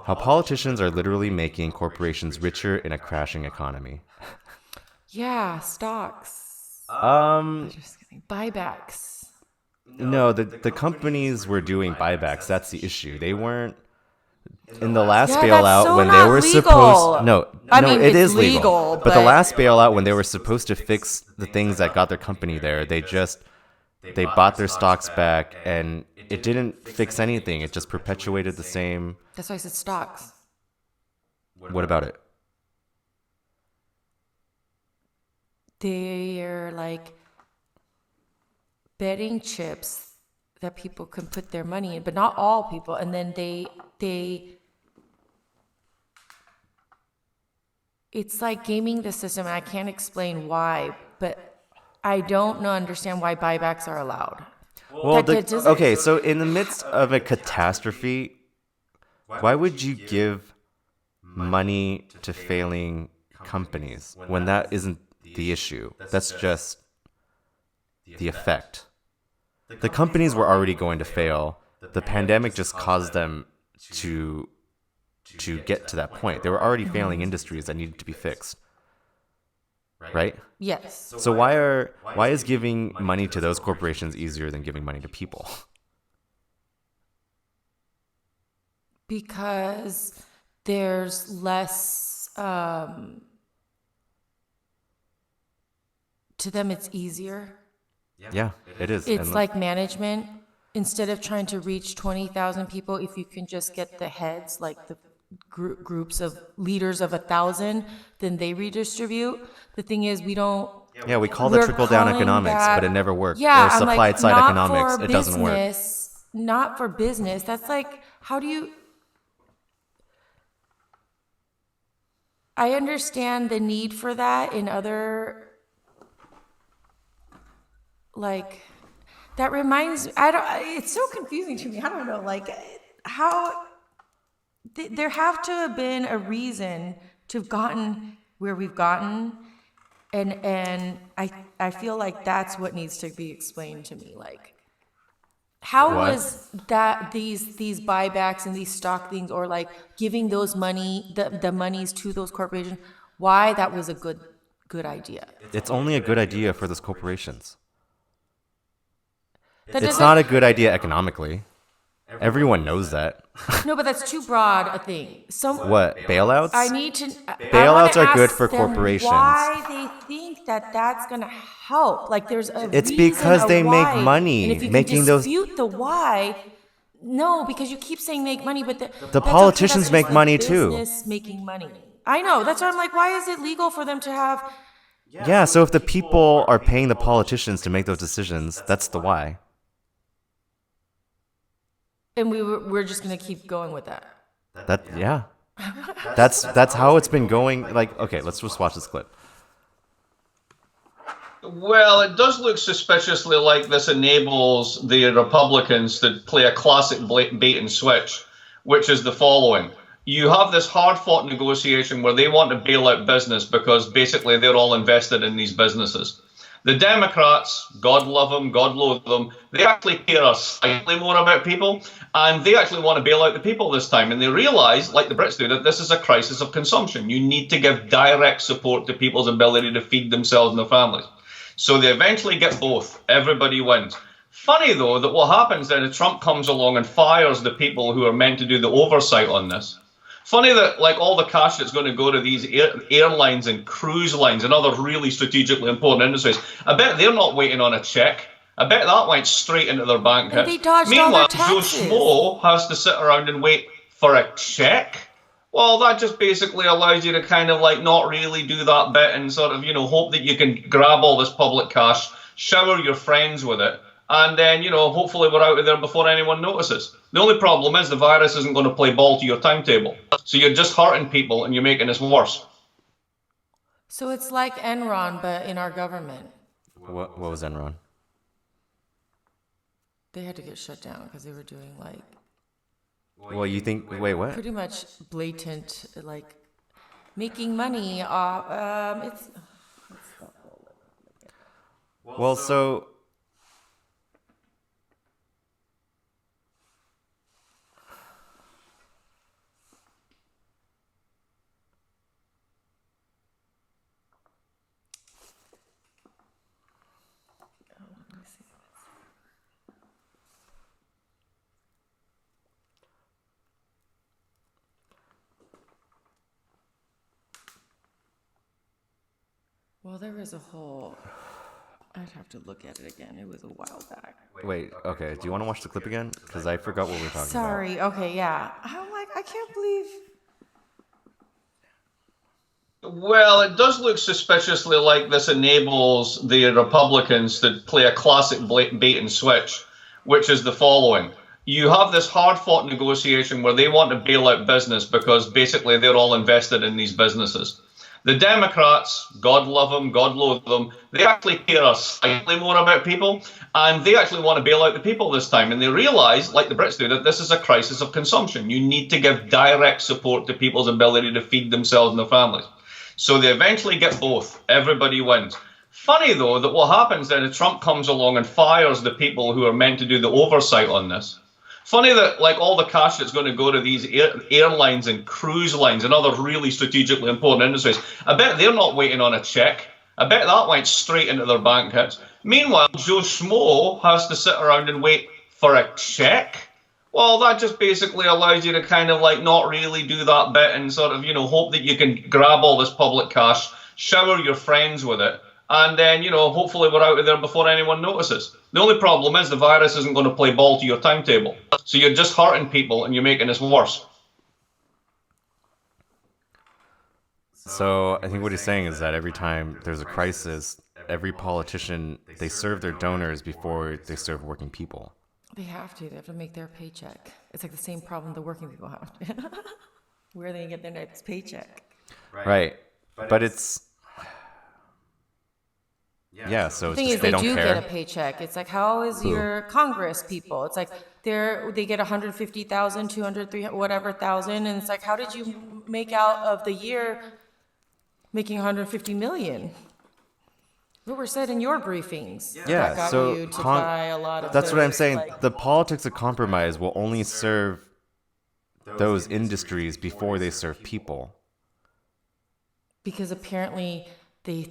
How politicians are literally making corporations richer in a crashing economy. Yeah, stocks. Just kidding. Buybacks. No, the companies were doing buybacks. That's the issue. They weren't in the last Yeah, bailout that's so when they not were legal. supposed. No, I no, mean, it it's is legal. legal, But the but- last bailout when they were supposed to fix the things that got their company there, they bought their stocks back, and it didn't fix anything. It just perpetuated the same. That's why I said stocks. What about it? They're like betting chips that people can put their money in, but not all people. And then it's like gaming the system. And I can't explain why, but I don't understand why buybacks are allowed. Well, That doesn't- okay, so in the midst of a catastrophe, why would you give money to failing companies when that isn't the issue? That's just the effect. The companies were already going to fail. The pandemic just caused them to get to that point. They were already failing industries that needed to be fixed. Right? Yes. So why is giving money to those corporations easier than giving money to people? Because there's less, to them it's easier. Yeah, it is. It's And like management. Instead of trying to reach 20,000 people, if you can just get the heads, like groups of leaders of 1,000, then they redistribute. The thing is, we don't. Yeah, we call that trickle down economics, but it never works. Yeah, Or supply side economics, it doesn't work. Not for business. That's like, how do you? I understand the need for that in other, like, that reminds me, it's so confusing to me. I don't know, like, how, there have to have been a reason to have gotten where we've gotten. And I feel like that's what needs to be explained to me. Like, how was that these buybacks and these stock things, or like giving those money, the monies to those corporations, why that was a good idea? It's only a good idea for those corporations. It's not a good idea economically. Everyone knows that. No, but that's too broad a thing. What, bailouts? I need to. Bailouts are good for them corporations. why they think that that's going to help? Like, there's a It's reason, because a they make why. money And if you making can those. dispute the why, no, because you keep saying make money, but The politicians make money too. Business making money. I know. That's why I'm like, why is it legal for them to have? Yeah, so if the people are paying the politicians to make those decisions, that's the why. And we're just going to keep going with that. Yeah. That's how it's been going. Like, okay, let's just watch this clip. Well, it does look suspiciously like this enables the Republicans to play a classic bait and switch, which is the following. You have this hard-fought negotiation where they want to bail out business because basically they're all invested in these businesses. The Democrats, God love them, God loathe them, they actually care slightly more about people, and they actually want to bail out the people this time. And they realize, like the Brits do, that this is a crisis of consumption. You need to give direct support to people's ability to feed themselves and their families. So they eventually get both. Everybody wins. Funny, though, that what happens then is Trump comes along and fires the people who are meant to do the oversight on this. Funny that, like, all the cash that's going to go to these airlines and cruise lines and other really strategically important industries, I bet they're not waiting on a check. I bet that went straight into their bank And they dodged all Meanwhile, their Joe taxes. Schmo has to sit around and wait for a check. Well, that just basically allows you to kind of like not really do that bit and sort of, hope that you can grab all this public cash, shower your friends with it, and then, hopefully we're out of there before anyone notices. The only problem is the virus isn't going to play ball to your timetable. So you're just hurting people and you're making this worse. So it's like Enron, but in our government. What was Enron? They had to get shut down because they were doing like Well, you think? Wait, what? pretty much blatant, like making money off. It's Well, so. well, there was a whole. I'd have to look at it again. It was a while back. Wait, okay. Do you want to watch the clip again? Because I forgot what we were talking about. Sorry. Okay, yeah. I'm like, I can't believe. Well, it does look suspiciously like this enables the Republicans to play a classic bait and switch, which is the following. You have this hard-fought negotiation where they want to bail out business because basically they're all invested in these businesses. The Democrats, God love them, God loathe them, they actually care slightly more about people, and they actually want to bail out the people this time. And they realize, like the Brits do, that this is a crisis of consumption. You need to give direct support to people's ability to feed themselves and their families. So they eventually get both. Everybody wins. Funny, though, that what happens then is Trump comes along and fires the people who are meant to do the oversight on this. Funny that, like, all the cash that's going to go to these airlines and cruise lines and other really strategically important industries, I bet they're not waiting on a check. I bet that went straight into their bank hits. Meanwhile, Joe Schmo has to sit around and wait for a check. Well, that just basically allows you to kind of like not really do that bit and sort of, hope that you can grab all this public cash, shower your friends with it, and then, hopefully we're out of there before anyone notices. The only problem is the virus isn't going to play ball to your timetable. So you're just hurting people and you're making this worse. So I think what he's saying is that every time there's a crisis, every politician, they serve their donors before they serve working people. They have to make their paycheck. It's like the same problem the working people have. Where are they going to get their next paycheck? Right. But it's... Yeah, so The thing it's is, just, they don't do care. get a paycheck. It's like, how is your Congress people? It's like they get 150,000, 200, 300, whatever thousand, and it's like, how did you make out of the year making 150 million? What were said in your briefings? Yeah, that got so you to buy a lot of that's what I'm things, saying. like- The politics of compromise will only serve those industries before they serve people. Because apparently the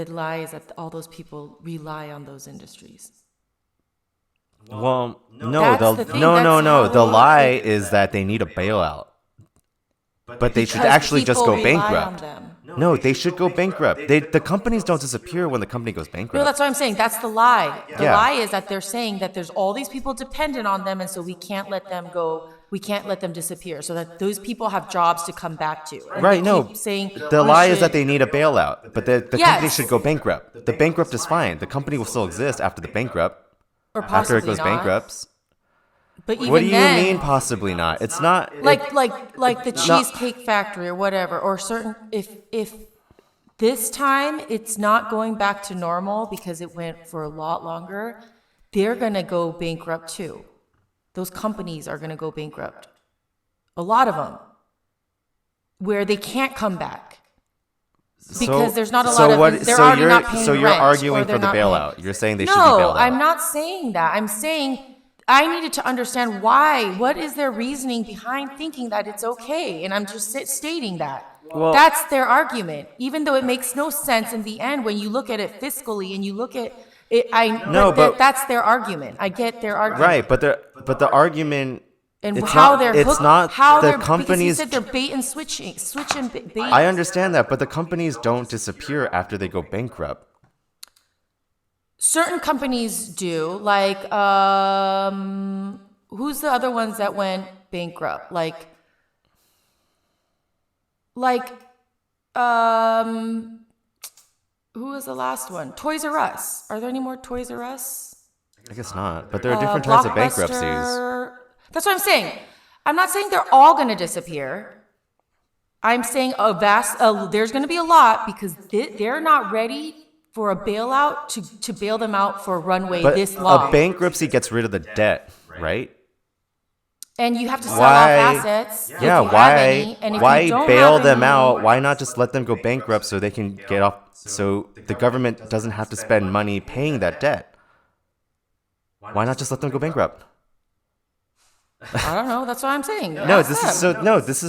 lie is that all those people rely on those industries. Well, no, That's the thing, no. that's The how lie it- is that they need a bailout. But they should Because actually just people go rely on bankrupt. them. No, they should go bankrupt. The companies don't disappear when the company goes bankrupt. No, that's what I'm saying. That's the lie. The Yeah. lie is that they're saying that there's all these people dependent on them, and so we can't let them go. We can't let them disappear, so that those people have jobs to come back to. And Right, they no. keep saying The we lie is should- that they need a bailout, but the Yes. company should go bankrupt. The bankrupt is fine. The company will still exist after the bankrupt. Or After it possibly goes not. bankrupt. But even What do you then, mean possibly not? It's not like the Cheesecake Factory or whatever, or certain if this time it's not going back to normal because it went for a lot longer, they're gonna go bankrupt too. Those companies are gonna go bankrupt. A lot of them, where they can't come back because there's not a lot of. They're already not paying So you're rent, arguing or for they're the not paying- bailout. You're saying they should be bailed No, out. I'm not saying that. I'm saying I needed to understand why. What is their reasoning behind thinking that it's okay? And I'm just stating that. Well- That's their argument, even though it makes no sense in the end when you look at it fiscally and you look at it. That's their argument. I get their argument. Right, but the argument And it's how not, they're it's hooked, not how the they're, because you companies. said they're bait and switching, bait. I understand that, but the companies don't disappear after they go bankrupt. Certain companies do, like who's the other ones that went bankrupt? Like who was the last one? Toys R Us. Are there any more Toys R Us? I guess not, but there are different types of bankruptcies. Blockbuster. That's what I'm saying. I'm not saying they're all going to disappear. I'm saying there's going to be a lot because they're not ready for a bailout to bail them out for a runway But this long. a bankruptcy gets rid of the debt, right? And you have to sell off assets. if Yeah, you have any, and if you why don't bail have them any- out? Why not just let them go bankrupt so they can get off? So the government doesn't have to spend money paying that debt. Why not just let them go bankrupt? I don't know. That's what I'm saying. No, Ask them. this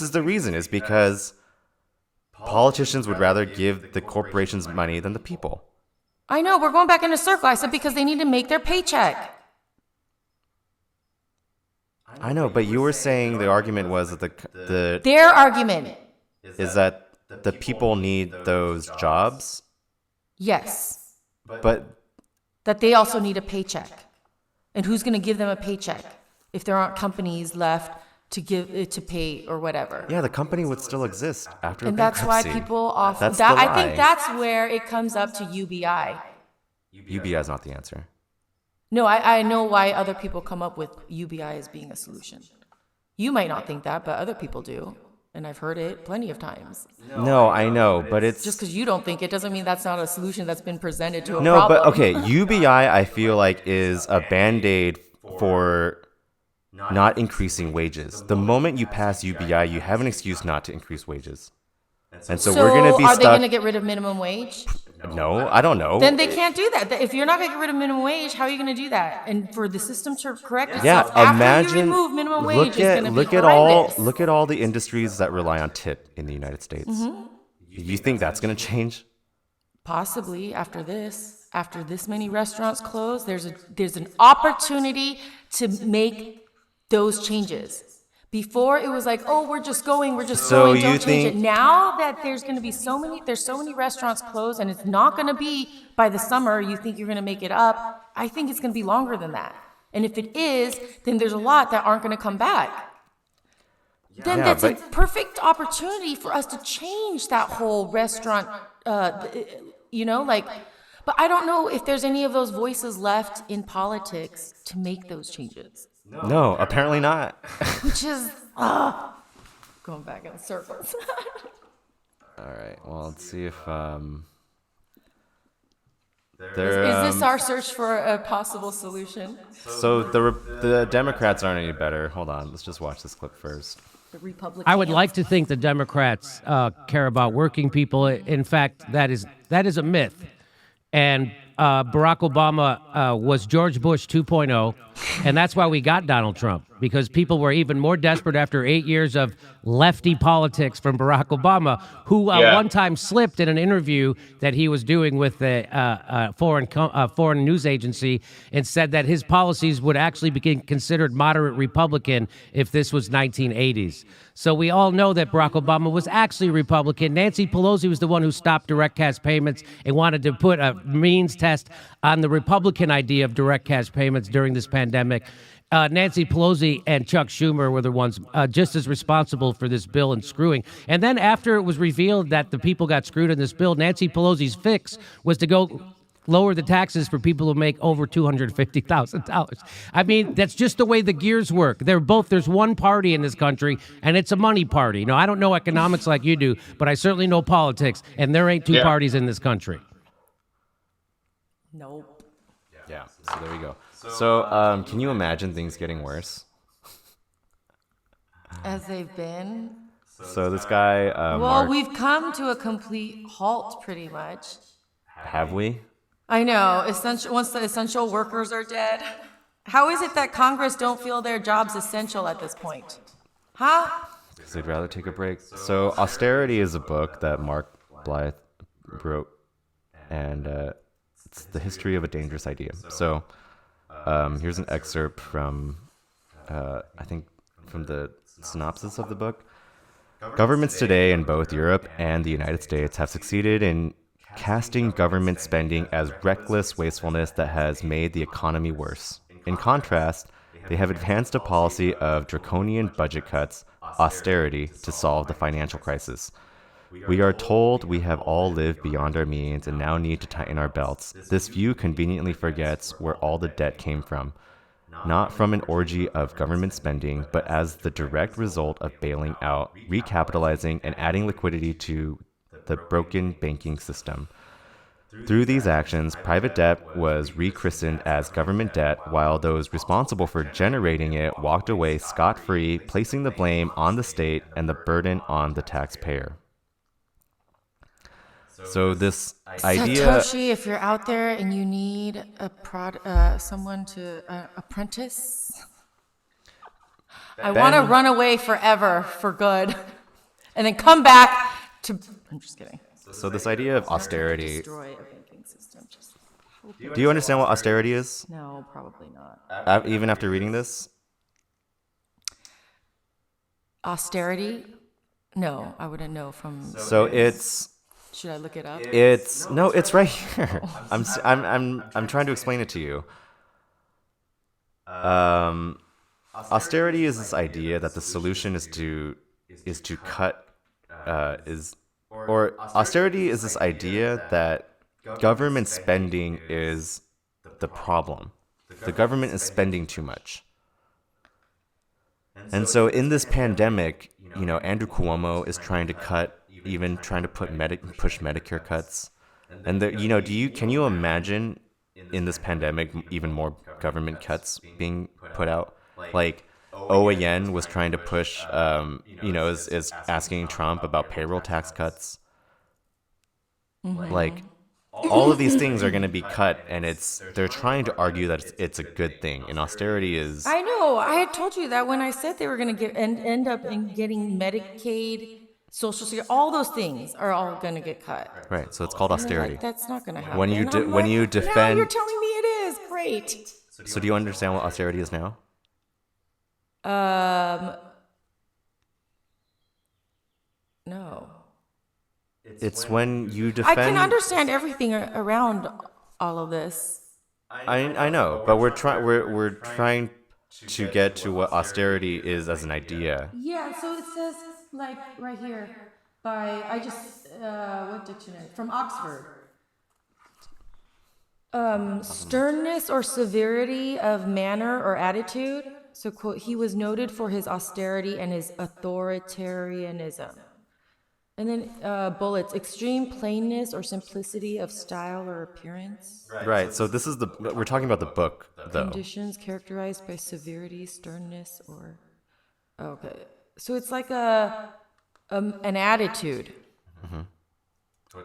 is the reason is because politicians would rather give the corporations money than the people. I know. We're going back in a circle. I said because they need to make their paycheck. I know, but you were saying the argument was that Their argument. is that the people need those jobs, Yes. but That they also need a paycheck. And who's going to give them a paycheck if there aren't companies left to pay or whatever? yeah, the company would still exist after. And a that's why bankruptcy. people often That's that the I think lie. that's where it comes up to UBI. UBI is not the answer. No, I know why other people come up with UBI as being a solution. You might not think that, but other people do. And I've heard it plenty of times. No, I know, but it's Just because you don't think it doesn't mean that's not a solution that's been presented to a no, problem. but okay, UBI I feel like is a band-aid for not increasing wages. The moment you pass UBI, you have an excuse not to increase wages. And so we're going to be are stuck. they going to get rid of minimum wage? No, I don't know. Then they can't do that. If you're not going to get rid of minimum wage, how are you going to do that? And for the system to correct Yeah, itself after imagine. you remove minimum wage Look is going to at be all horrendous. look at all the industries that rely on tip in the United States. Mm-hmm. You think that's going to change? Possibly after this many restaurants close, there's an opportunity to make those changes. Before it was like, oh, we're just going, So don't you change think- it. Now that there's so many restaurants closed, and it's not going to be by the summer. You think you're going to make it up? I think it's going to be longer than that. And if it is, then there's a lot that aren't going to come back. then that's a perfect opportunity for us to change that whole restaurant, but I don't know if there's any of those voices left in politics to make those changes. No, apparently not. Which is, going back in circles. All right, well, let's see if Is this our search for a possible solution? So the Democrats aren't any better. Hold on, let's just watch this clip first. The Republicans. I would like to think the Democrats care about working people. In fact, that is a myth. And Barack Obama was George Bush 2.0, and that's why we got Donald Trump, because people were even more desperate after 8 years of lefty politics from Barack Obama, who one time slipped in an interview that he was doing with a foreign news agency and said that his policies would actually be considered moderate Republican if this was 1980s. So we all know that Barack Obama was actually Republican. Nancy Pelosi was the one who stopped direct cash payments and wanted to put a means test on the Republican idea of direct cash payments during this pandemic. Nancy Pelosi and Chuck Schumer were the ones just as responsible for this bill and screwing. And then after it was revealed that the people got screwed in this bill, Nancy Pelosi's fix was to go lower the taxes for people who make over $250,000. I mean, that's just the way the gears work. There's one party in this country, and it's a money party. Now, I don't know economics like you do, but I certainly know politics, and there ain't two parties in this country. Nope. Yeah, so there we go. So can you imagine things getting worse? As they've been? So this guy... we've come to a complete halt, pretty much. Have we? I know. Once the essential workers are dead. How is it that Congress don't feel their jobs essential at this point? Huh? Because they'd rather take a break. So Austerity is a book that Mark Blythe wrote, and it's the history of a dangerous idea. So here's an excerpt from, I think, from the synopsis of the book. Governments today in both Europe and the United States have succeeded in casting government spending as reckless wastefulness that has made the economy worse. In contrast, they have advanced a policy of draconian budget cuts, austerity, to solve the financial crisis. We are told we have all lived beyond our means and now need to tighten our belts. This view conveniently forgets where all the debt came from, not from an orgy of government spending, but as the direct result of bailing out, recapitalizing, and adding liquidity to the broken banking system. Through these actions, private debt was rechristened as government debt, while those responsible for generating it walked away scot-free, placing the blame on the state and the burden on the taxpayer. So this idea... Satoshi, if you're out there and you need someone to apprentice, I want to run away forever for good, and then come back to... I'm just kidding. So this idea of austerity... Destroy a banking system. Do you understand what austerity is? No, probably not. Even after reading this? Austerity? No, I wouldn't know from... So it's... Should I look it up? It's right here. I'm trying to explain it to you. Austerity is this idea that the solution is to cut austerity is this idea that government spending is the problem. The government is spending too much. And so in this pandemic, Andrew Cuomo is trying to cut, even trying to push Medicare cuts. And can you imagine in this pandemic even more government cuts being put out? Like OAN was trying to push, is asking Trump about payroll tax cuts. Mm-hmm. Like all of these things are going to be cut, and they're trying to argue that it's a good thing. And austerity is... I know. I had told you that when I said they were going to end up in getting Medicaid, Social Security, all those things are all going to get cut. Right. So it's called austerity. Like, that's not going to happen. When you defend... Now you're telling me it is. Great. So do you understand what austerity is now? No. It's when you defend... I can understand everything around all of this. I know, but we're trying... to get to what austerity is as an idea. Yeah, so it says like right here by what dictionary? From Oxford. Sternness or severity of manner or attitude. So, quote, he was noted for his austerity and his authoritarianism. And then bullets, extreme plainness or simplicity of style or appearance. Right. So this is we're talking about the book, though. Conditions characterized by severity, sternness, or okay. So it's like an attitude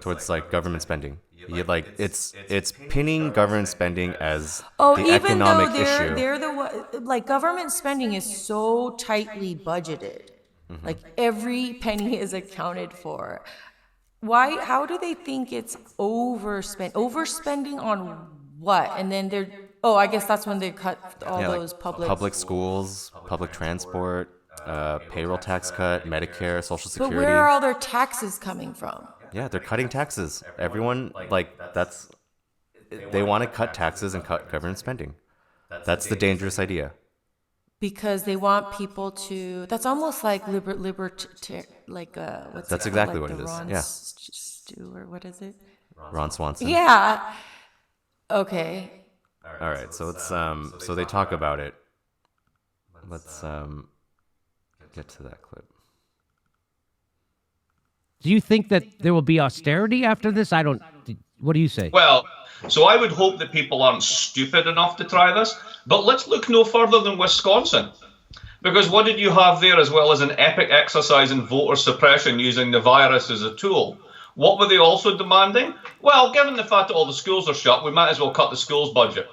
towards like government spending. It's pinning government spending as Oh, the even though economic issue. they're the one, like government spending is so tightly budgeted, like every penny is accounted for. Why? How do they think it's overspending on what? And then they're I guess that's when they cut all those public schools, public transport, payroll tax cut, Medicare, Social Security. But where are all their taxes coming from? Yeah, they're cutting taxes. Everyone they want to cut taxes and cut government spending. That's the dangerous idea. Because they want people to. That's almost like what's That's it exactly called? what it is. Ron Yeah. Stew or what is it? Ron Swanson. Yeah. Okay. All right. So it's so they talk about it. Let's get to that clip. Do you think that there will be austerity after this? What do you say? Well, so I would hope that people aren't stupid enough to try this. But let's look no further than Wisconsin. Because what did you have there as well as an epic exercise in voter suppression using the virus as a tool? What were they also demanding? Well, given the fact that all the schools are shut, we might as well cut the schools budget.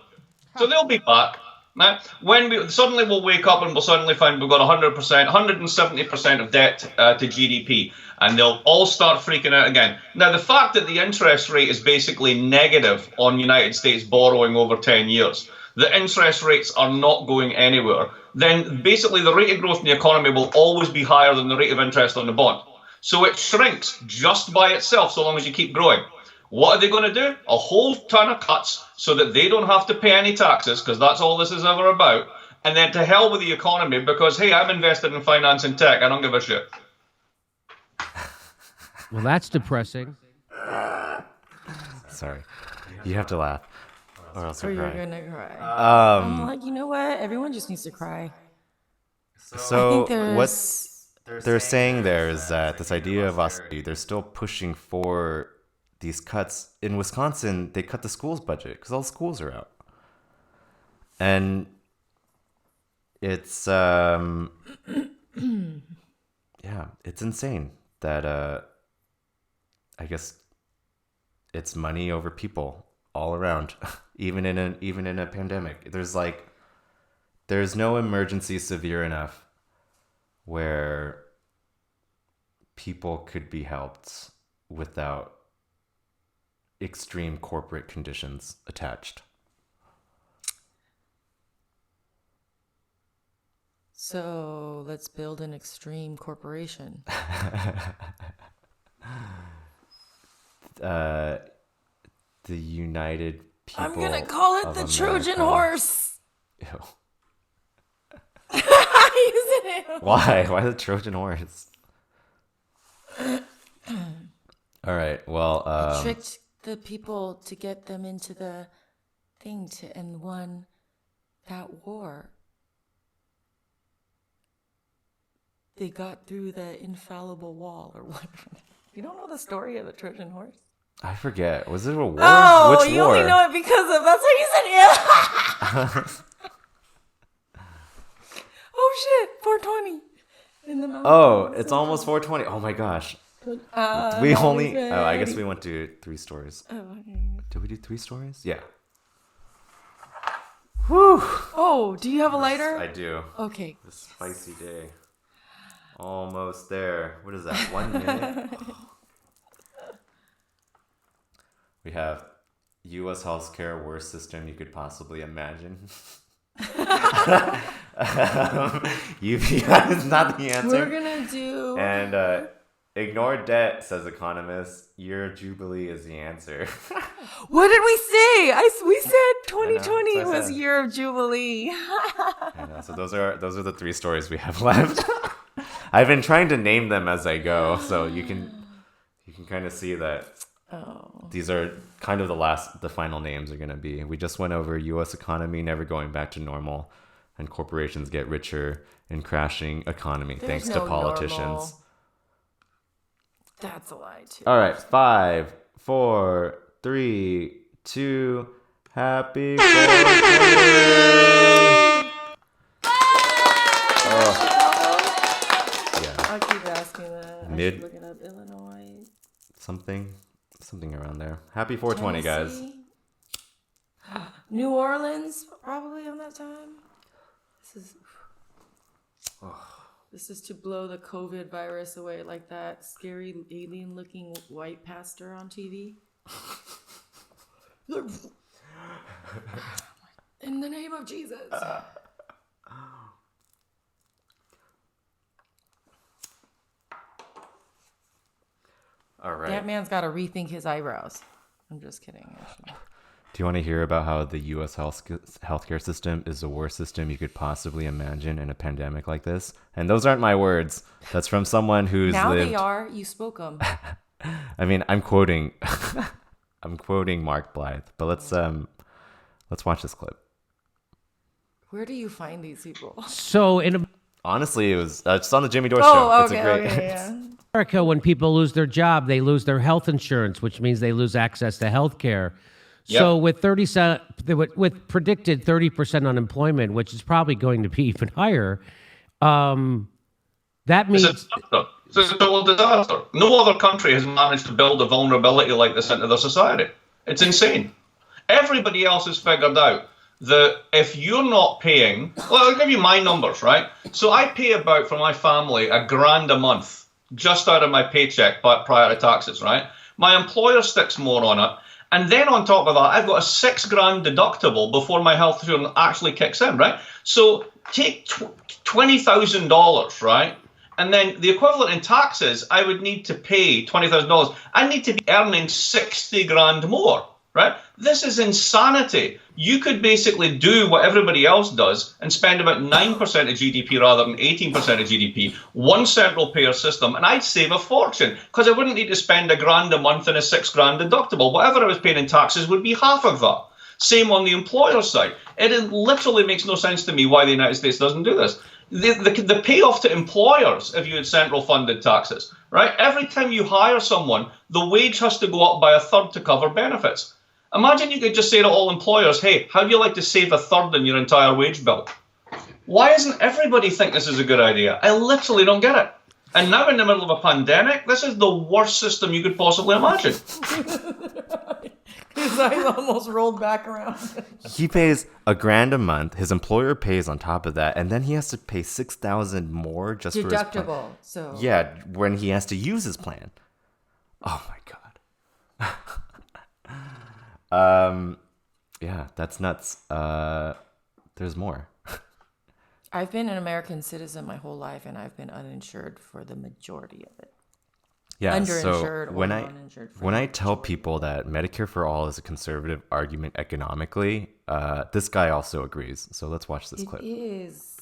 So they'll be back. Now, when we'll wake up and we'll suddenly find we've got 100%, 170% of debt to GDP, and they'll all start freaking out again. Now, the fact that the interest rate is basically negative on United States borrowing over 10 years, the interest rates are not going anywhere, then basically the rate of growth in the economy will always be higher than the rate of interest on the bond. So it shrinks just by itself so long as you keep growing. What are they going to do? A whole ton of cuts so that they don't have to pay any taxes, because that's all this is ever about. And then to hell with the economy because, hey, I'm invested in finance and tech. I don't give a shit. Well, that's depressing. Sorry. You have to laugh. Or else Or you'll you're cry. gonna cry. I'm like, you know what? Everyone just needs to cry. So there's- what they're saying there is that this idea of austerity, they're still pushing for these cuts. In Wisconsin, they cut the schools budget because all the schools are out. And it's, it's insane that, I guess it's money over people all around, even in a pandemic. There's no emergency severe enough where people could be helped without extreme corporate conditions attached. So let's build an extreme corporation. The United People. I'm gonna call it of the America. Trojan horse. Ew. Isn't it? Why? Why the Trojan horse? All right. Well, Tricked the people to get them into the thing and won that war. They got through the infallible wall or whatever. You don't know the story of the Trojan horse? I forget. Was it a war? Oh, Which you war? only know it because of that's why you said yeah. Oh shit, 420 in the mountains. Oh, it's almost 4:20. Oh my gosh. We only. Oh, I guess we went to 3 stories. Oh, okay. Did we do 3 stories? Yeah. Whew. Oh, do you have a lighter? I do. Okay. The spicy day. Almost there. What is that? 1 minute. We have U.S. healthcare worst system you could possibly imagine. UBI is not the answer. We're gonna do. And Ignore debt, says economist. Year of Jubilee is the answer. What did we say? We said 2020 that's what I was said. year of Jubilee. I know. So those are the 3 stories we have left. I've been trying to name them as I go, so you can kind of see that these are kind of the final names are going to be. We just went over U.S. economy never going back to normal, and corporations get richer in crashing economy thanks to politicians. Normal. That's a lie too. All right, 5, 4, 3, 2. Happy 420. I keep asking that. Mid- I should look it up. Illinois. Something around there. Happy 420, guys. Tennessee? New Orleans, probably on that time. This is to blow the COVID virus away, like that scary alien-looking white pastor on TV. In the name of Jesus. All right. That man's got to rethink his eyebrows. I'm just kidding. Do you want to hear about how the U.S. healthcare system is the worst system you could possibly imagine in a pandemic like this? And those aren't my words. That's from someone who's now lived... they are. You spoke them. I mean, I'm quoting Mark Blythe. But let's watch this clip. Where do you find these people? So in Honestly, it was it's on the Jimmy Dore show. It's a great. Yeah. America, when people lose their job, they lose their health insurance, which means they lose access to health care. So with with predicted 30% unemployment, which is probably going to be even higher, that means It's a total disaster. No other country has managed to build a vulnerability like this into their society. It's insane. Everybody else has figured out that if you're not paying, well, I'll give you my numbers, right? So I pay about, for my family, $1,000 a month just out of my paycheck prior to taxes, right? My employer sticks more on it. And then on top of that, I've got a $6,000 deductible before my health insurance actually kicks in, right? So take $20,000, right? And then the equivalent in taxes, I would need to pay $20,000. I need to be earning $60,000 more, right? This is insanity. You could basically do what everybody else does and spend about 9% of GDP rather than 18% of GDP, one central payer system, and I'd save a fortune because I wouldn't need to spend $1,000 a month and a $6,000 deductible. Whatever I was paying in taxes would be half of that. Same on the employer side. It literally makes no sense to me why the United States doesn't do this. The payoff to employers if you had central funded taxes, right? Every time you hire someone, the wage has to go up by a third to cover benefits. Imagine you could just say to all employers, hey, how do you like to save a third in your entire wage bill? Why doesn't everybody think this is a good idea? I literally don't get it. And now in the middle of a pandemic, this is the worst system you could possibly imagine. His eyes almost rolled back around. He pays $1,000 a month. His employer pays on top of that, and then he has to pay $6,000 more just for his deductible. So yeah, when he has to use his plan. Oh my god. Yeah, that's nuts. There's more. I've been an American citizen my whole life, and I've been uninsured for the majority of it. Yeah, Underinsured so or uninsured for when the I tell people that Medicare for all is a conservative argument economically, this guy also agrees. So let's watch this clip. It is.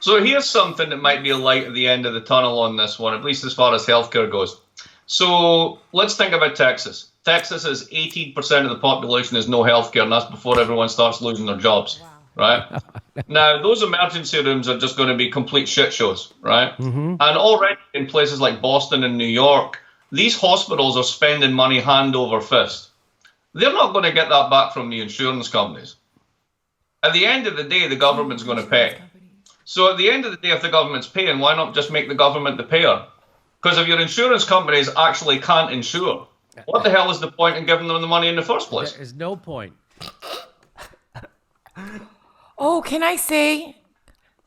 So here's something that might be a light at the end of the tunnel on this one, at least as far as healthcare goes. So let's think about Texas. Texas is 18% of the population has no healthcare, and that's before everyone starts losing their jobs, right? Now, those emergency rooms are just going to be complete shit shows, right? And already in places like Boston and New York, these hospitals are spending money hand over fist. They're not going to get that back from the insurance companies. At the end of the day, the government's going to pay. So at the end of the day, if the government's paying, why not just make the government the payer? Because if your insurance companies actually can't insure, what the hell is the point in giving them the money in the first place? there is no point. Oh, can I say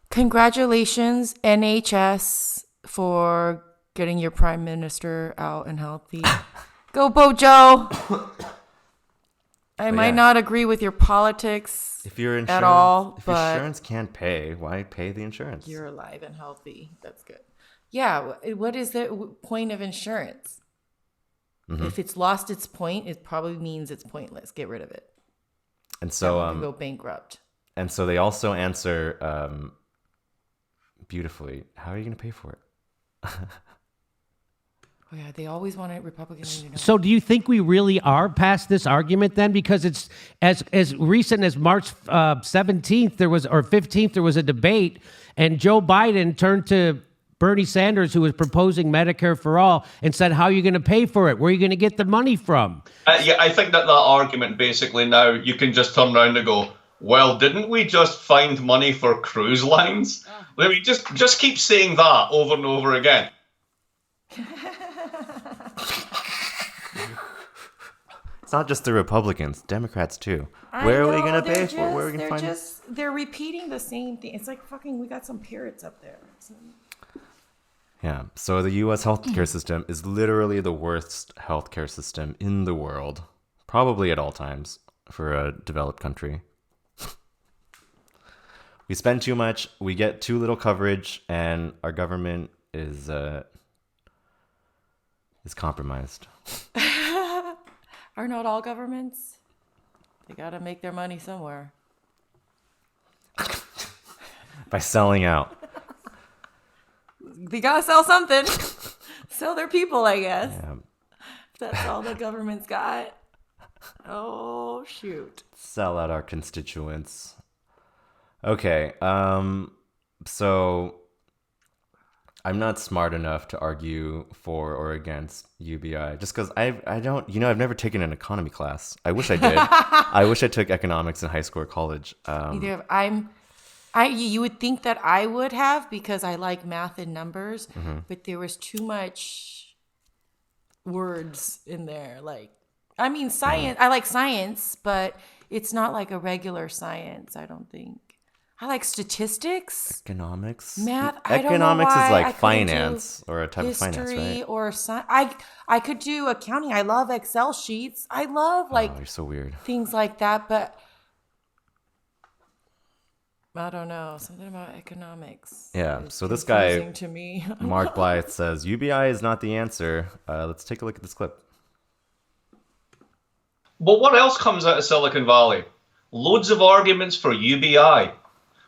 congratulations, NHS, for getting your prime minister out and healthy. Go, Bojo! I might not agree with your politics If your insurance, at all, if your but insurance can't pay, why pay the insurance? you're alive and healthy. That's good. Yeah, what is the point of insurance? If it's lost its point, it probably means it's pointless. Get rid of it. And so go bankrupt. And so they also answer beautifully. How are you going to pay for it? Oh yeah, they always wanted Republicans to know. So do you think we really are past this argument then? Because it's as recent as March 17th, there was, or 15th, there was a debate, and Joe Biden turned to Bernie Sanders, who was proposing Medicare for all, and said, how are you going to pay for it? Where are you going to get the money from? Yeah, I think that argument basically now you can just turn around and go, well, didn't we just find money for cruise lines? I mean, just keep saying that over and over again. It's not just the Republicans, Democrats too. Where are we going to pay for it? Where are we going to find it? They're repeating the same thing. It's like fucking, we got some parrots up there. Yeah. So the U.S. healthcare system is literally the worst healthcare system in the world, probably at all times for a developed country. We spend too much, we get too little coverage, and our government is compromised. Are not all governments? They gotta make their money somewhere. By selling out. They gotta sell something. Sell their people, I guess. Yeah. That's all the government's got. Oh, shoot. Sell out our constituents. Okay, so I'm not smart enough to argue for or against UBI just because I don't, I've never taken an economy class. I wish I did. I wish I took economics in high school or college. Either you would think that I would have because I like math and numbers, but there was too much words in there. Like, I mean, science, I like science, but it's not like a regular science, I don't think. I like statistics. Economics? Math. Economics I don't know why is like finance or a type of finance, right? Or I could do accounting. I love Excel sheets. I love Oh, you're so weird. things like that, but I don't know. Something about economics. Yeah. is So this guy, confusing to me. Mark Blythe, says UBI is not the answer. Let's take a look at this clip. But what else comes out of Silicon Valley? Loads of arguments for UBI.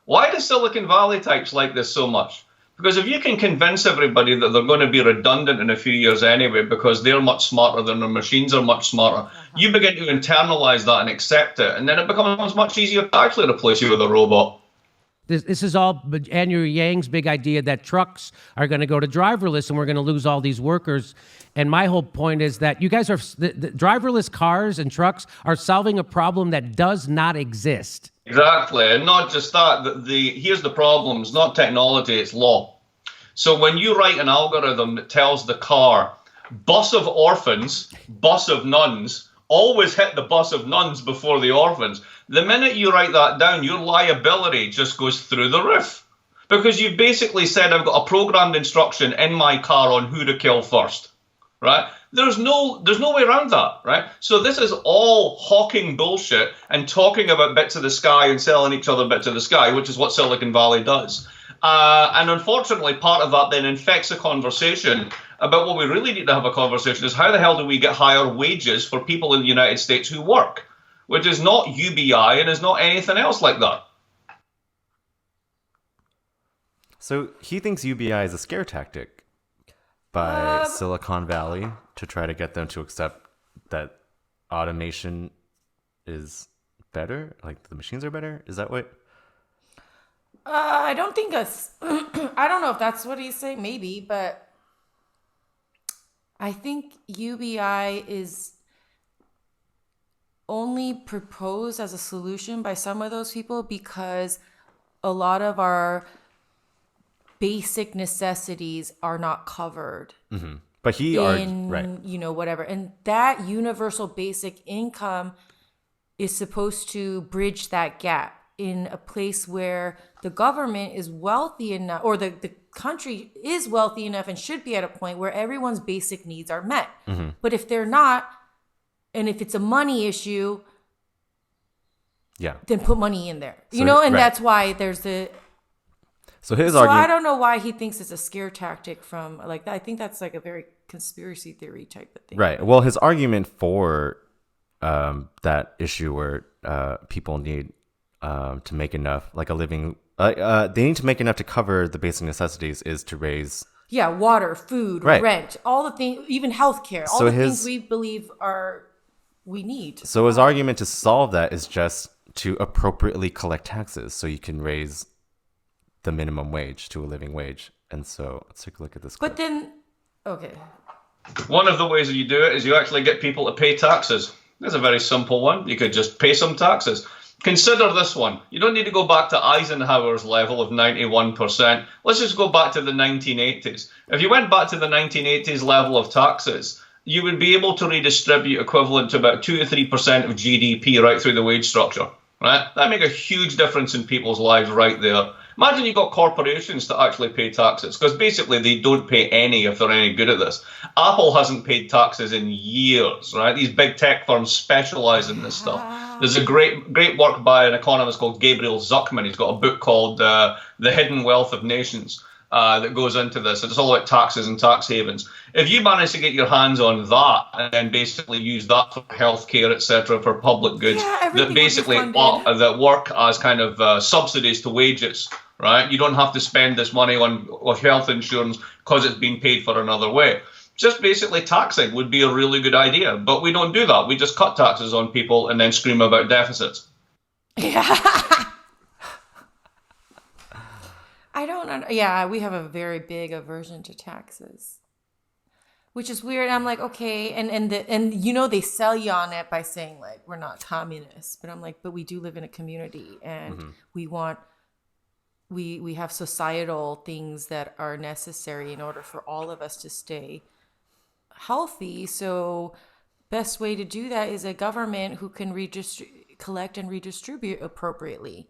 Why do Silicon Valley types like this so much? Because if you can convince everybody that they're going to be redundant in a few years anyway because they're much smarter than their machines are much smarter, you begin to internalize that and accept it, and then it becomes much easier to actually replace you with a robot. This is all Andrew Yang's big idea that trucks are going to go to driverless and we're going to lose all these workers. And my whole point is that you guys are the driverless cars and trucks are solving a problem that does not exist. Exactly, and not just that. Here's the problem: it's not technology, it's law. So when you write an algorithm that tells the car, bus of orphans, bus of nuns, always hit the bus of nuns before the orphans, the minute you write that down, your liability just goes through the roof. Because you've basically said, I've got a programmed instruction in my car on who to kill first, right? There's no way around that, right? So this is all hawking bullshit and talking about bits of the sky and selling each other bits of the sky, which is what Silicon Valley does. And unfortunately, part of that then infects a conversation about what we really need to have a conversation is how the hell do we get higher wages for people in the United States who work, which is not UBI and is not anything else like that. So he thinks UBI is a scare tactic by Silicon Valley to try to get them to accept that automation is better, like the machines are better. Is that what? I don't think I don't know if that's what he's saying, maybe, but I think UBI is only proposed as a solution by some of those people because a lot of our basic necessities are not covered. Mm-hmm. But he argued, right? Whatever, and that universal basic income is supposed to bridge that gap in a place where the government is wealthy enough, or the country is wealthy enough and should be at a point where everyone's basic needs are met. Mm-hmm. But if they're not, and if it's a money issue, yeah, then put money in there. So, and right. that's why there's the. So his So argument. I don't know why he thinks it's a scare tactic from like that. I think that's like a very conspiracy theory type of thing. Right. Well, his argument for that issue where people need to make enough, like a living, they need to make enough to cover the basic necessities is to raise. Yeah, water, food, Right. rent, all the things, even healthcare, all So the his- things we believe we need. So his argument to solve that is just to appropriately collect taxes so you can raise the minimum wage to a living wage. And so let's take a look at this. But then, okay. One of the ways that you do it is you actually get people to pay taxes. There's a very simple one. You could just pay some taxes. Consider this one. You don't need to go back to Eisenhower's level of 91%. Let's just go back to the 1980s. If you went back to the 1980s level of taxes, you would be able to redistribute equivalent to about 2 to 3% of GDP right through the wage structure. Right? That make a huge difference in people's lives right there. Imagine you got corporations to actually pay taxes, because basically they don't pay any if they're any good at this. Apple hasn't paid taxes in years, right? These big tech firms specialize in this stuff. There's a great work by an economist called Gabriel Zuckman. He's got a book called The Hidden Wealth of Nations that goes into this. It's all about taxes and tax havens. If you manage to get your hands on that and then basically use that for healthcare, etc., for public goods that basically that work as kind of subsidies to wages, right? You don't have to spend this money on health insurance because it's being paid for another way. Just basically taxing would be a really good idea, but we don't do that. We just cut taxes on people and then scream about deficits. Yeah. I don't know. Yeah, we have a very big aversion to taxes, which is weird. I'm like, okay, and you know they sell you on it by saying like we're not communists, but I'm like, but we do live in a community, and we have societal things that are necessary in order for all of us to stay healthy. So best way to do that is a government who can collect and redistribute appropriately.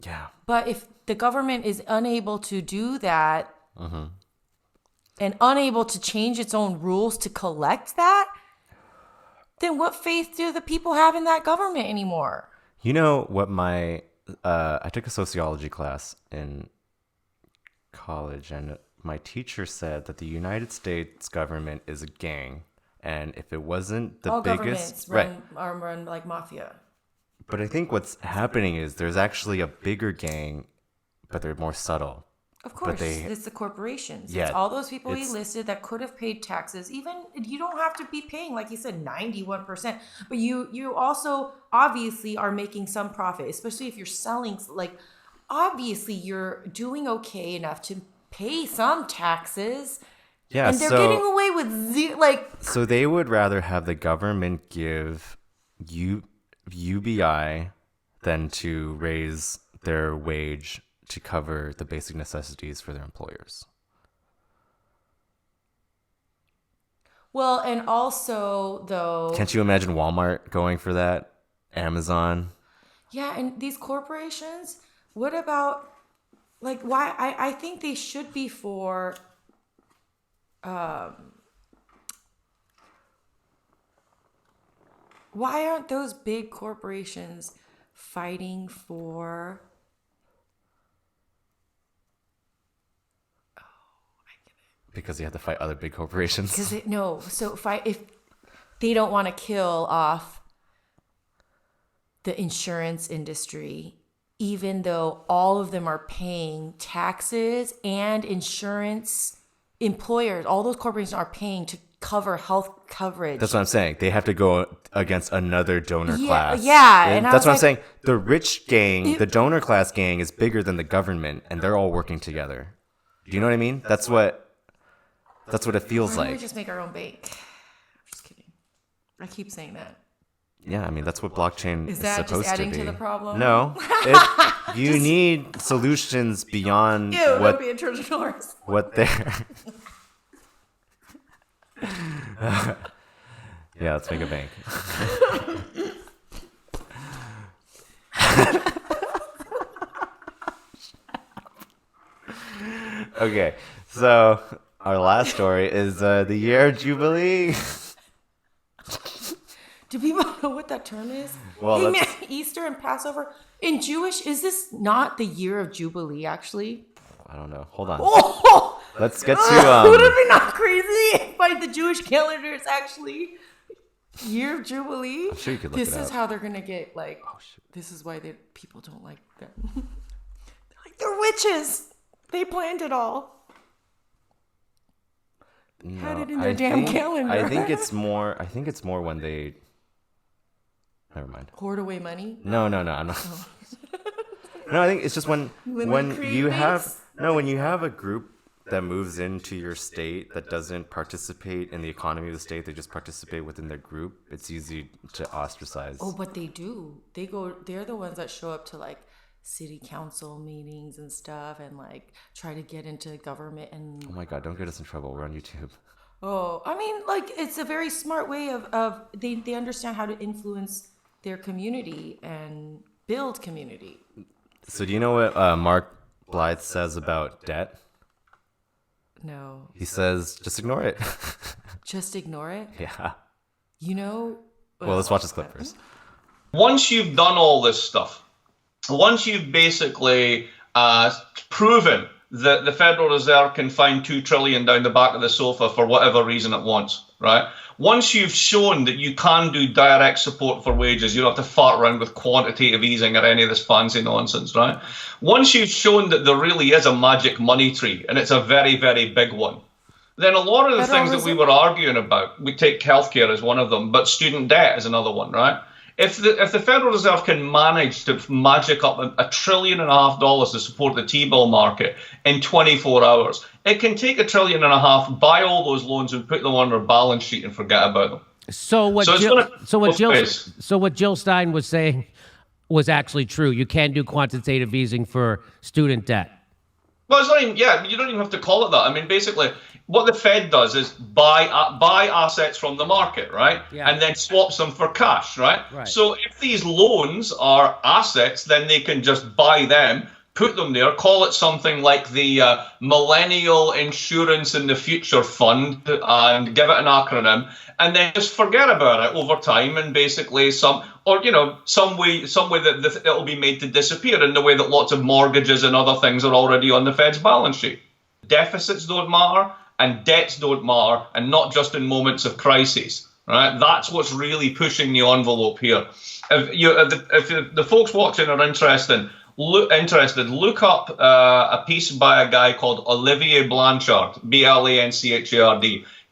Yeah. But if the government is unable to do that and unable to change its own rules to collect that, then what faith do the people have in that government anymore? You know what I took a sociology class in college, and my teacher said that the United States government is a gang, and if it wasn't the all biggest, governments run like mafia. But I think what's happening is there's actually a bigger gang, but they're more subtle. Of course, it's the corporations. Yeah, it's all those people he listed that could have paid taxes. Even you don't have to be paying, like you said, 91%. But you also obviously are making some profit, especially if you're selling. Like, obviously, you're doing okay enough to pay some taxes. Yeah, and they're getting away with So they would rather have the government give UBI than to raise their wage to cover the basic necessities for their employers. Well, and also, though... Can't you imagine Walmart going for that? Amazon? Yeah, and these corporations, what about... Like, why... I think they should be for... Why aren't those big corporations fighting for... Because you have to fight other big corporations. So if they don't want to kill off the insurance industry, even though all of them are paying taxes and insurance, employers, all those corporations are paying to cover health coverage. That's what I'm saying. They have to go against another donor class. Yeah, and that's what I'm like, saying. The rich gang, the donor class gang, is bigger than the government, and they're all working together. Do you know what I mean? That's what it feels like. We just make our own bank. I'm just kidding. I keep saying that. Yeah, I mean that's what blockchain is that supposed just adding to be. to the problem? No, you need solutions beyond don't be a Trojan horse. what they're. Yeah, let's make a bank. Okay, so our last story is the year of Jubilee. Do people know what that term is? Well, hey man, Easter and Passover. In Jewish, is this not the year of Jubilee, actually? I don't know. Hold on. Oh! Let's get to Would it be not crazy? By the Jewish calendar, it's actually year of Jubilee. I'm sure you could look This it is up. how they're gonna get like. Oh shit! This is why people don't like them. They're witches. They planned it all. No, Had it in their damn calendar. I think it's more. I think it's more when they. Never mind. Hoard away money. No, I'm not. Oh. No, I think it's just when create you have things? when you have a group that moves into your state that doesn't participate in the economy of the state, they just participate within their group. It's easy to ostracize. Oh, but they do. They're the ones that show up to like city council meetings and stuff, and like try to get into government and. Oh my God! Don't get us in trouble. We're on YouTube. Oh, I mean, like it's a very smart way of they understand how to influence their community and build community. So do you know what Mark Blythe says about debt? No. He says, just ignore it. Just ignore it? Yeah. You know? Well, let's watch this clip first. Once you've done all this stuff, once you've basically proven that the Federal Reserve can find $2 trillion down the back of the sofa for whatever reason it wants, right? Once you've shown that you can do direct support for wages, you don't have to fart around with quantitative easing or any of this fancy nonsense, right? Once you've shown that there really is a magic money tree, and it's a very, very big one, then a lot of the things that we were arguing about, we take healthcare as one of them, but student debt is another one, right? If the Federal Reserve can manage to magic up $1.5 trillion to support the T-bill market in 24 hours, it can take $1.5 trillion, buy all those loans and put them on their balance sheet and forget about them. So what Jill Stein was saying was actually true. You can do quantitative easing for student debt. Well, it's not even, you don't even have to call it that. I mean, basically, what the Fed does is buy assets from the market, right? Yeah. And then swaps them for cash, right? Right. So if these loans are assets, then they can just buy them, put them there, call it something like the Millennial Insurance in the Future Fund, and give it an acronym, and then just forget about it over time, and basically some way that it'll be made to disappear in the way that lots of mortgages and other things are already on the Fed's balance sheet. Deficits don't matter, and debts don't matter, and not just in moments of crises. Right? That's what's really pushing the envelope here. If the folks watching are interested, look up a piece by a guy called Olivier Blanchard, Blanchard.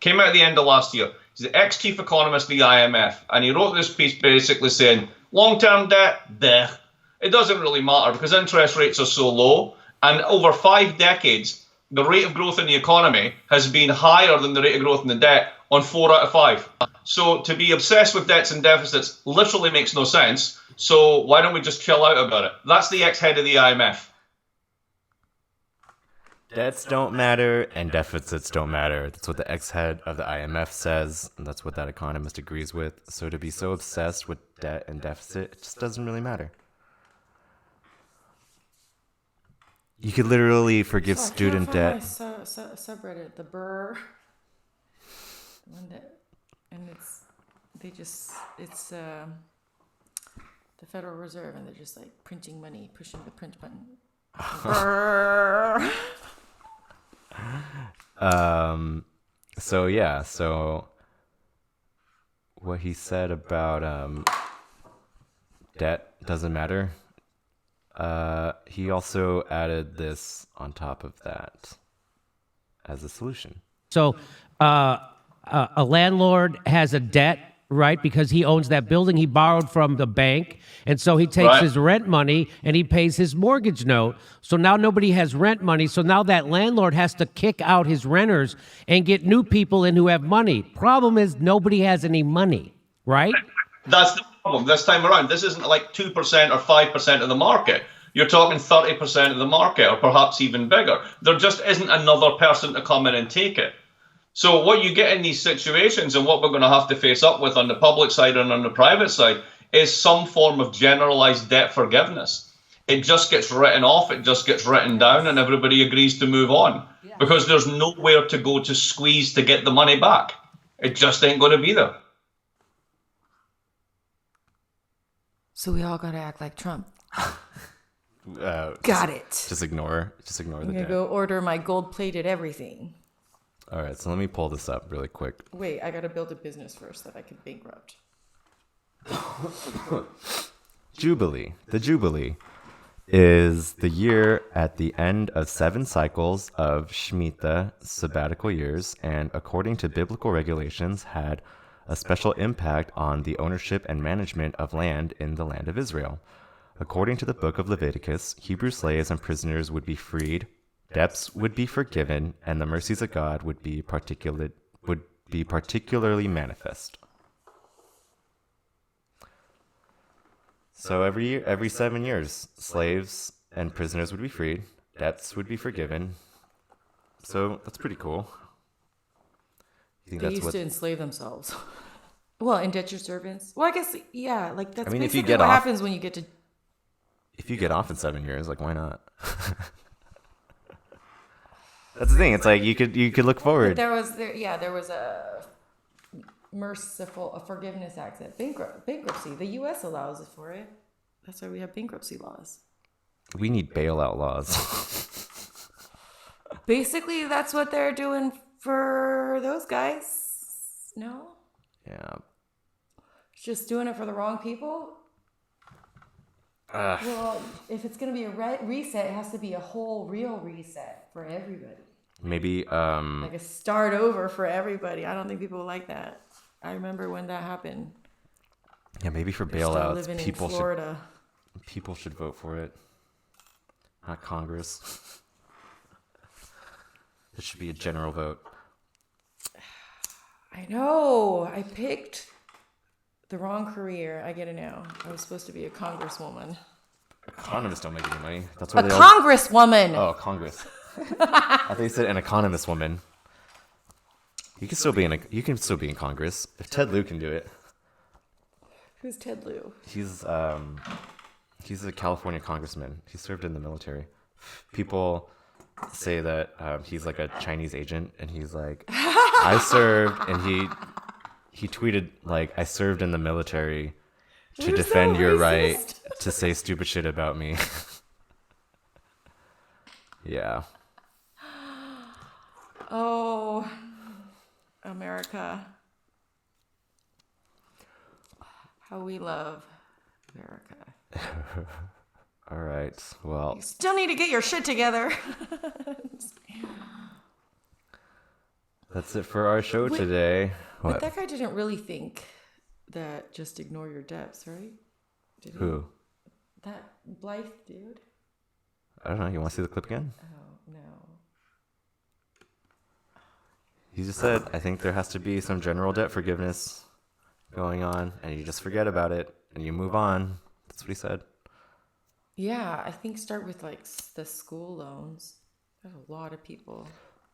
Came out at the end of last year. He's the ex-chief economist of the IMF, and he wrote this piece basically saying, long-term debt, it doesn't really matter because interest rates are so low, and over 5 decades, the rate of growth in the economy has been higher than the rate of growth in the debt on 4 out of 5. So to be obsessed with debts and deficits literally makes no sense. So why don't we just chill out about it? That's the ex-head of the IMF. Debts don't matter and deficits don't matter. That's what the ex-head of the IMF says, and that's what that economist agrees with. So to be so obsessed with debt and deficit, it just doesn't really matter. You could literally forgive student debt. My subreddit, the Burr, and it's the Federal Reserve, and they're just like printing money, pushing the print button. Burr. So what he said about debt doesn't matter. He also added this on top of that as a solution. So a landlord has a debt, right? Because he owns that building he borrowed from the bank. And so he takes his rent money and he pays his mortgage note. So now nobody has rent money. So now that landlord has to kick out his renters and get new people in who have money. Problem is nobody has any money, right? That's the problem this time around. This isn't like 2% or 5% of the market. You're talking 30% of the market, or perhaps even bigger. There just isn't another person to come in and take it. So what you get in these situations, and what we're going to have to face up with on the public side and on the private side, is some form of generalized debt forgiveness. It just gets written off, it just gets written down, and everybody agrees to move on. Because there's nowhere to go to squeeze to get the money back. It just ain't going to be there. So we all got to act like Trump. Got it. Just ignore the I'm gonna debt. go order my gold-plated everything. All right, so let me pull this up really quick. Wait, I gotta build a business first that I can bankrupt. Jubilee. The Jubilee is the year at the end of 7 cycles of Shemitah sabbatical years, and according to biblical regulations, had a special impact on the ownership and management of land in the land of Israel. According to the book of Leviticus, Hebrew slaves and prisoners would be freed, debts would be forgiven, and the mercies of God would be particularly manifest. So every 7 years, slaves and prisoners would be freed, debts would be forgiven. So that's pretty cool. You think They that's used what? to enslave themselves. Well, indentured servants. Well, I guess yeah. Like that's I mean, if you basically get what off- happens when you get to. If you get off in 7 years, like why not? That's the thing. It's like you could look forward. There was a forgiveness act at bankruptcy. The U.S. allows it for it. That's why we have bankruptcy laws. We need bailout laws. Basically, that's what they're doing for those guys. No, Yeah. just doing it for the wrong people. Well, if it's gonna be a reset, it has to be a whole real reset for everybody. Maybe Like a start over for everybody. I don't think people like that. I remember when that happened. yeah, maybe for They're still bailouts, living in people Florida. should vote for it. Not Congress. It should be a general vote. I know. I picked the wrong career. I get it now. I was supposed to be a congresswoman. Economists don't make any money. That's A why they congresswoman. Oh, Congress. I thought you said an economist woman. You can still be in Congress if Ted Lieu can do it. Who's Ted Lieu? He's a California congressman. He served in the military. People say that he's like a Chinese agent, and he's like, I served, and he tweeted like, I served in the military to You're defend so your racist. right to say stupid shit about me. Yeah. Oh, America. How we love America. All right. Well, You still need to get your shit together. that's it for our show today. But What? that guy didn't really think that just ignore your debts, right? Did he? Who? That Blythe dude? I don't know. You want to see the clip again? Oh, no. He just said, I think there has to be some general debt forgiveness going on, and you just forget about it and you move on. That's what he said. Yeah, I think start with like the school loans. There's a lot of people.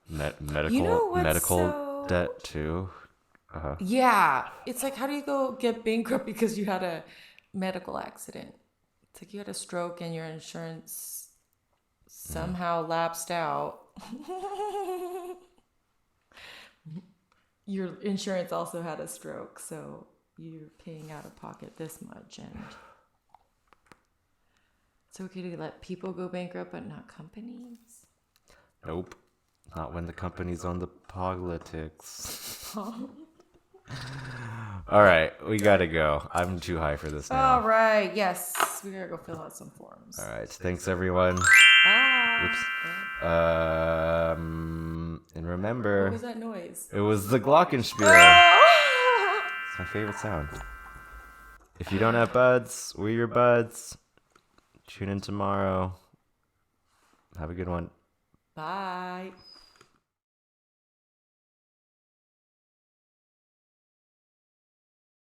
Medical You know what's medical so- debt too. Yeah, it's like, how do you go get bankrupt because you had a medical accident? It's like you had a stroke and your insurance somehow lapsed out. Your insurance also had a stroke, so you're paying out of pocket this much, and it's okay to let people go bankrupt, but not companies. Nope. Not when the company's on the politics. All right, we gotta go. I'm too high for this now. All right, yes, we gotta go fill out some forms. All right, thanks everyone. Bye. Oops. And remember, What was that noise? it was the Glockenspiel. It's my favorite sound. If you don't have buds, we're your buds. Tune in tomorrow. Have a good one. Bye.